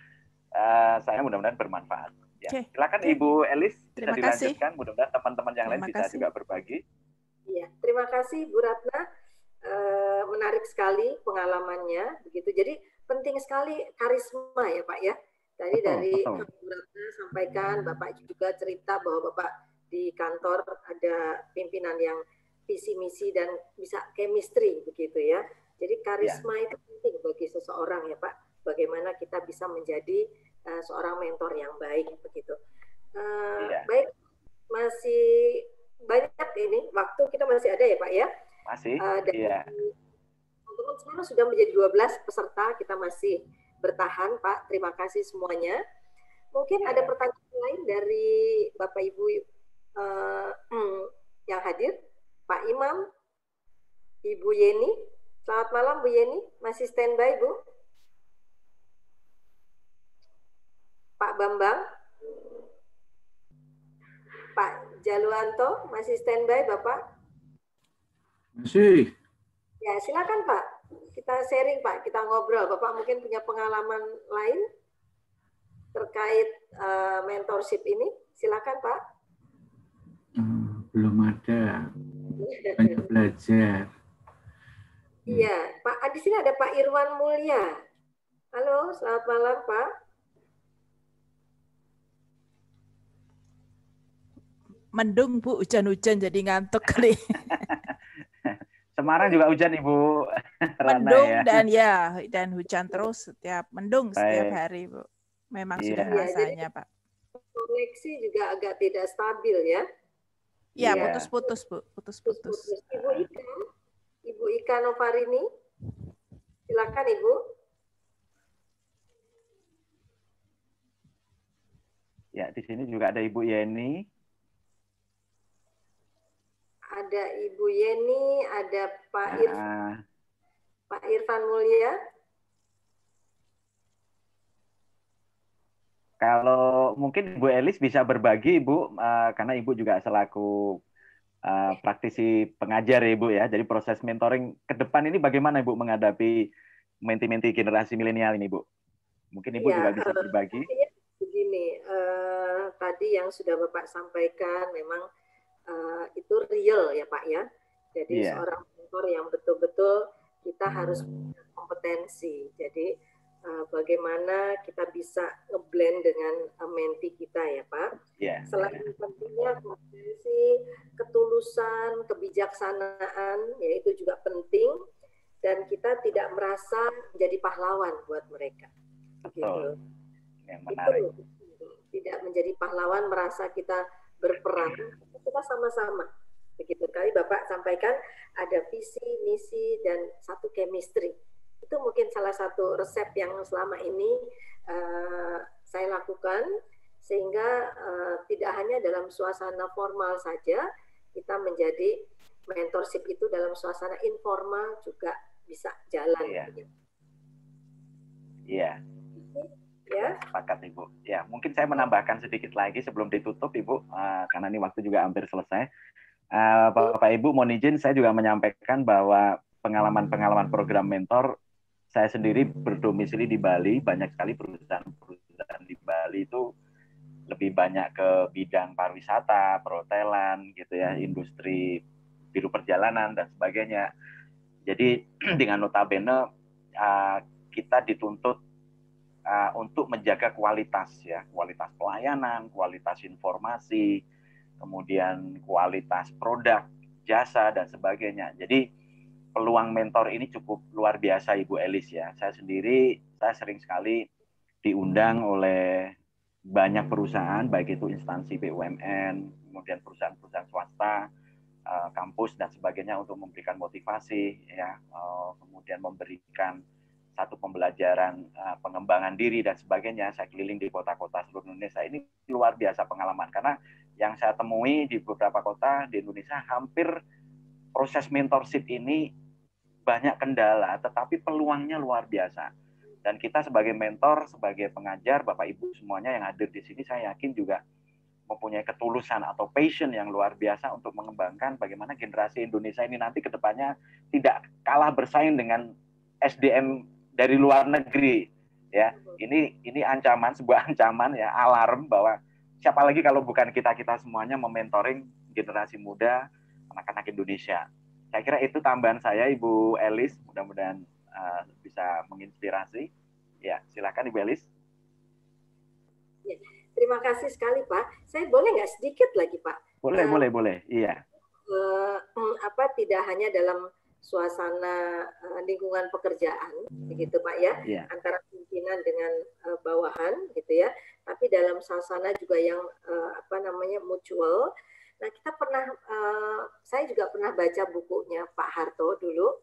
saya, mudah-mudahan bermanfaat. Ya. Silakan Ibu Elis, bisa dilanjutkan. Mudah-mudahan teman-teman yang lain bisa juga berbagi. Iya, terima kasih Bu Ratna. Menarik sekali pengalamannya, begitu. Jadi penting sekali karisma ya Pak ya. Tadi dari Bu Ratna sampaikan, Bapak juga cerita bahwa Bapak di kantor ada pimpinan yang visi misi dan bisa chemistry begitu ya. Jadi karisma itu penting bagi seseorang ya Pak. Bagaimana kita bisa menjadi seorang mentor yang baik begitu. Baik, masih banyak ini waktu kita masih ada ya Pak ya. Masih. Teman-teman sekarang sudah menjadi 12 peserta, kita masih bertahan Pak. Terima kasih semuanya. Mungkin ada pertanyaan lain dari Bapak Ibu yang hadir. Pak Imam, Ibu Yeni. Selamat malam Bu Yeni, masih standby Bu? Pak Bambang, Pak Jaluanto, masih standby Bapak? Masih. Ya, silakan Pak. Kita sharing Pak, kita ngobrol. Bapak mungkin punya pengalaman lain terkait mentorship ini. Silakan Pak. Belum ada. Banyak belajar. Iya, Pak. Di sini ada Pak Irwan Mulya. Halo, selamat malam Pak. Mendung Bu, hujan-hujan jadi ngantuk kali. Semarang juga hujan Ibu. Mendung ya. dan hujan terus mendung setiap hari Bu. Memang sudah masanya Pak. Koneksi juga agak tidak stabil ya. Iya, putus-putus Bu, putus-putus. Ibu Ika Novarini, silakan Ibu. Ya, di sini juga ada Ibu Yeni. Ada Ibu Yeni, ada Pak Irfan Mulya. Kalau mungkin Ibu Elis bisa berbagi Ibu, karena Ibu juga selaku praktisi pengajar ya Ibu ya. Jadi proses mentoring ke depan ini bagaimana Ibu menghadapi menti-menti generasi milenial ini Bu? Mungkin Ibu juga bisa berbagi. Begini, tadi yang sudah Bapak sampaikan memang itu real ya Pak ya. Jadi seorang mentor yang betul-betul kita harus punya kompetensi. Jadi bagaimana kita bisa ngeblend dengan menti kita ya Pak. Selain pentingnya kompetensi, ketulusan, kebijaksanaan, ya itu juga penting. Dan kita tidak merasa menjadi pahlawan buat mereka. Gitu. Yang menarik. Itu tidak menjadi pahlawan, merasa kita berperan, kita sama-sama. Begitu kali Bapak sampaikan ada visi, misi, dan satu chemistry. Itu mungkin salah satu resep yang selama ini saya lakukan, sehingga tidak hanya dalam suasana formal saja, kita menjadi mentorship itu dalam suasana informal juga bisa jalan. Iya. Iya. Ya. Sepakat Ibu. Ya, mungkin saya menambahkan sedikit lagi sebelum ditutup Ibu, karena ini waktu juga hampir selesai. Bapak Ibu, mohon izin saya juga menyampaikan bahwa pengalaman-pengalaman program mentor, saya sendiri berdomisili di Bali, banyak sekali perusahaan-perusahaan di Bali itu lebih banyak ke bidang pariwisata, perhotelan, gitu ya, industri biru perjalanan dan sebagainya. Jadi dengan notabene kita dituntut untuk menjaga kualitas ya, kualitas pelayanan, kualitas informasi, kemudian kualitas produk, jasa dan sebagainya. Jadi peluang mentor ini cukup luar biasa Ibu Elis ya. Saya sering sekali diundang oleh banyak perusahaan, baik itu instansi BUMN, kemudian perusahaan-perusahaan swasta, kampus dan sebagainya untuk memberikan motivasi ya, kemudian memberikan satu pembelajaran pengembangan diri dan sebagainya. Saya keliling di kota-kota seluruh Indonesia. Ini luar biasa pengalaman karena yang saya temui di beberapa kota di Indonesia hampir proses mentorship ini banyak kendala, tetapi peluangnya luar biasa. Dan kita sebagai mentor, sebagai pengajar, Bapak Ibu semuanya yang hadir di sini, saya yakin juga mempunyai ketulusan atau passion yang luar biasa untuk mengembangkan bagaimana generasi Indonesia ini nanti ke depannya tidak kalah bersaing dengan SDM dari luar negeri. Ya, ini ancaman, sebuah ancaman ya, alarm bahwa siapa lagi kalau bukan kita semuanya mementoring generasi muda, anak-anak Indonesia. Saya kira itu tambahan saya, Ibu Elis. Mudah-mudahan bisa menginspirasi. Ya, silakan Ibu Elis. Ya, terima kasih sekali Pak. Saya boleh nggak sedikit lagi Pak? Boleh. Iya. Tidak hanya dalam suasana lingkungan pekerjaan, begitu Pak ya, yeah. Antara pimpinan dengan bawahan, gitu ya. Tapi dalam suasana juga yang mutual. Nah, saya juga pernah baca bukunya Pak Harto dulu,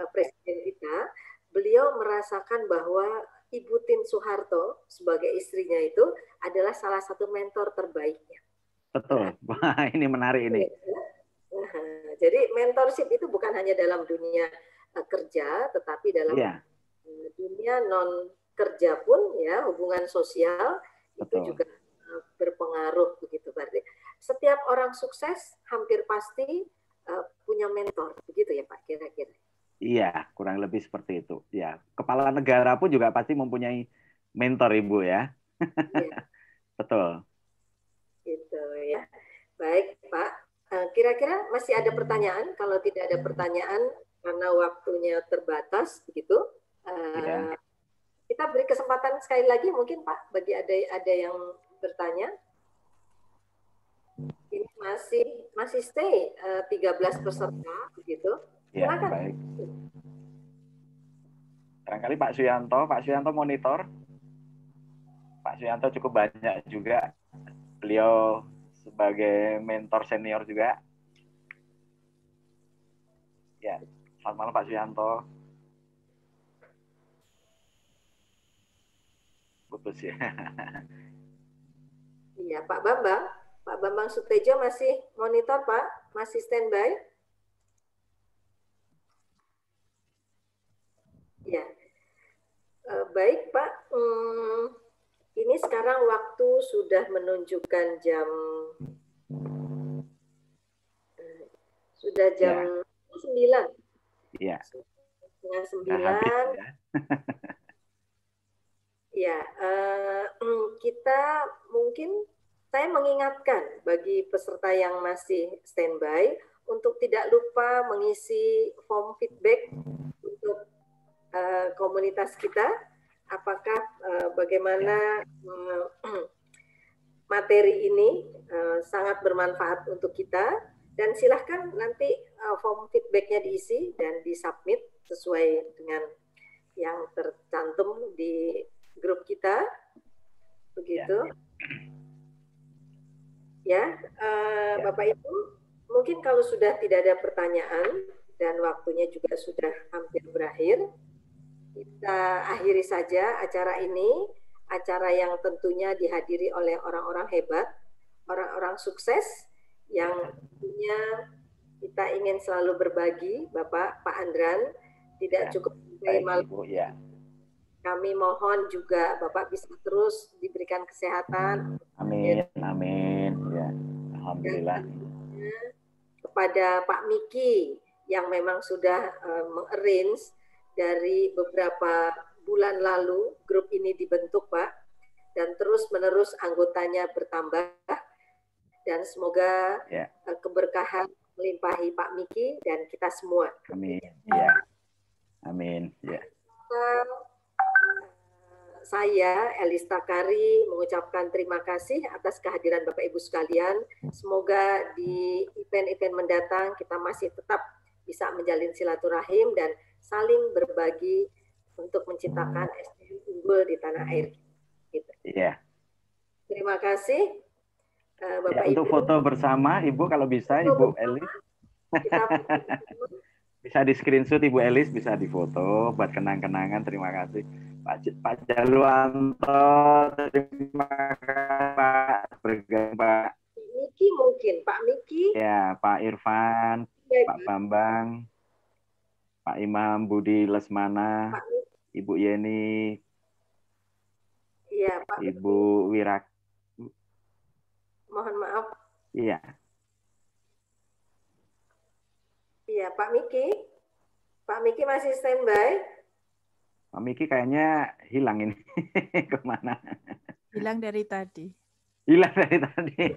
presiden kita. Beliau merasakan bahwa Ibu Tin Soeharto sebagai istrinya itu adalah salah satu mentor terbaiknya. Betul. Wah, ini menarik ini. Jadi mentorship itu bukan hanya dalam dunia kerja, tetapi dalam dunia non kerja pun ya, hubungan sosial. Betul. Itu juga berpengaruh begitu. Berarti setiap orang sukses hampir pasti punya mentor, begitu ya Pak kira-kira. Iya, kurang lebih seperti itu. Ya, kepala negara pun juga pasti mempunyai mentor Ibu ya. Ya. Betul. Gitu ya. Baik Pak. Kira-kira masih ada pertanyaan? Kalau tidak ada pertanyaan karena waktunya terbatas, begitu. Kita beri kesempatan sekali lagi mungkin Pak bagi ada yang bertanya. Ini masih stay 13 peserta, begitu. Ya, silakan. baik. Barangkali Pak Suyanto monitor. Pak Suyanto cukup banyak juga. Beliau sebagai mentor senior juga. Ya, selamat malam Pak Suyanto. Putus ya. Iya, Pak Bambang Sutejo masih monitor Pak, masih standby. Ya, baik Pak. Ini sekarang waktu sudah menunjukkan jam 9. Iya. Setengah 9. Ya, kita saya mengingatkan bagi peserta yang masih standby untuk tidak lupa mengisi form feedback untuk komunitas kita. Apakah bagaimana materi ini sangat bermanfaat untuk kita, dan silahkan nanti form feedbacknya diisi dan disubmit sesuai dengan yang tercantum di grup kita, begitu. Ya, Bapak Ibu, mungkin kalau sudah tidak ada pertanyaan dan waktunya juga sudah hampir berakhir, kita akhiri saja acara ini, acara yang tentunya dihadiri oleh orang-orang hebat, orang-orang sukses yang tentunya kita ingin selalu berbagi, Bapak, Pak Andran, tidak cukup sampai malam. Ya. Kami mohon juga Bapak bisa terus diberikan kesehatan. Amin, amin. Ya, alhamdulillah. Kepada Pak Miki yang memang sudah mengarrange dari beberapa bulan lalu grup ini dibentuk, Pak, dan terus-menerus anggotanya bertambah, dan semoga keberkahan melimpahi Pak Miki dan kita semua. Amin. Ya. Amin. Ya. Saya, Elis Takari, mengucapkan terima kasih atas kehadiran Bapak Ibu sekalian. Semoga di event-event mendatang kita masih tetap bisa menjalin silaturahim dan saling berbagi untuk menciptakan SDM unggul di tanah air. Gitu. Iya. Terima kasih, Bapak Ibu. Untuk foto bersama, Ibu kalau bisa, Ibu Elis. Bisa di screenshot Ibu Elis, bisa difoto buat kenang-kenangan. Terima kasih. Pak Jalwanto, terima kasih Pak. Bergabung Pak. Miki mungkin, Pak Miki. Ya, Pak Irfan, Pak Bambang, Pak Imam Budi Lesmana, Ibu Yeni, ya, Pak Ibu Wirak. Mohon maaf. Iya. Iya, Pak Miki. Pak Miki masih standby. Pak Miki kayaknya hilang ini. Kemana? Hilang dari tadi. Hilang dari tadi.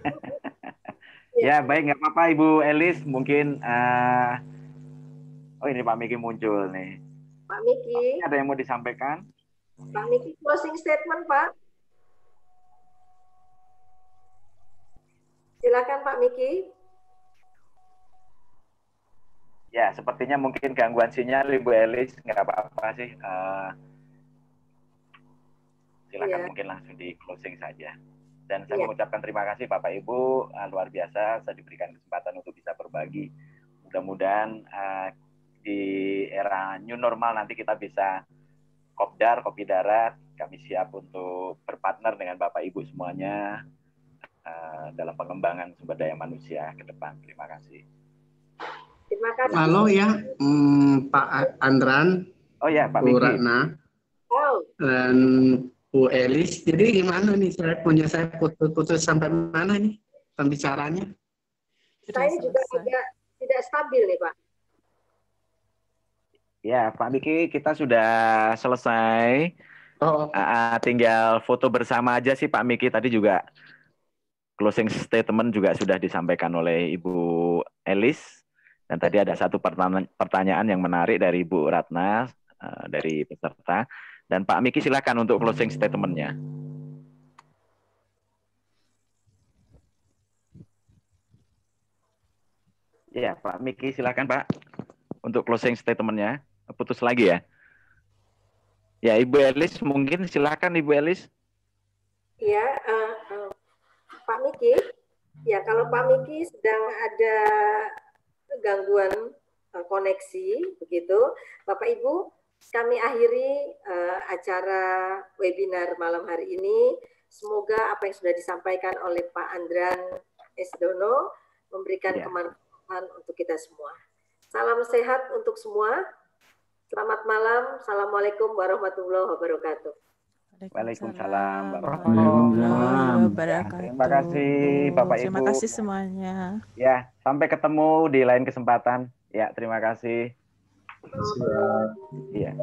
Ya, baik, nggak apa-apa Ibu Elis. Mungkin, oh ini Pak Miki muncul nih. Pak Miki. Ada yang mau disampaikan? Pak Miki, closing statement, Pak. Silakan Pak Miki. Ya, sepertinya mungkin gangguan sinyal Ibu Elis, nggak apa-apa sih. Silakan mungkin langsung di closing saja. Dan saya mengucapkan terima kasih Bapak Ibu, luar biasa saya diberikan kesempatan untuk bisa berbagi. Mudah-mudahan di era new normal nanti kita bisa kopdar, kopi darat. Kami siap untuk berpartner dengan Bapak Ibu semuanya dalam pengembangan sumber daya manusia ke depan. Terima kasih. Terima kasih. Halo ya, Pak Andran, oh ya, Pak Bu Miki. Ratna, dan Bu Elis. Jadi gimana nih? Saya putus sampai mana nih pembicaranya? Saya juga agak tidak stabil nih, Pak. Ya, Pak Miki, kita sudah selesai. Tinggal foto bersama aja sih Pak Miki. Tadi juga closing statement juga sudah disampaikan oleh Ibu Elis. Dan tadi ada satu pertanyaan yang menarik dari Ibu Ratna, dari peserta. Dan Pak Miki silakan untuk closing statement-nya. Ya, Pak Miki silakan Pak untuk closing statement-nya. Putus lagi ya. Ya, Ibu Elis mungkin silakan Ibu Elis. Ya, Pak Miki. Ya, kalau Pak Miki sedang ada gangguan koneksi, begitu, Bapak Ibu, kami akhiri acara webinar malam hari ini. Semoga apa yang sudah disampaikan oleh Pak Andran S. Dono memberikan kemanfaatan untuk kita semua. Salam sehat untuk semua. Selamat malam. Assalamualaikum warahmatullahi wabarakatuh. Waalaikumsalam warahmatullahi wabarakatuh. Terima kasih Bapak Ibu. Terima kasih semuanya. Ya, sampai ketemu di lain kesempatan. Ya, terima kasih. Iya.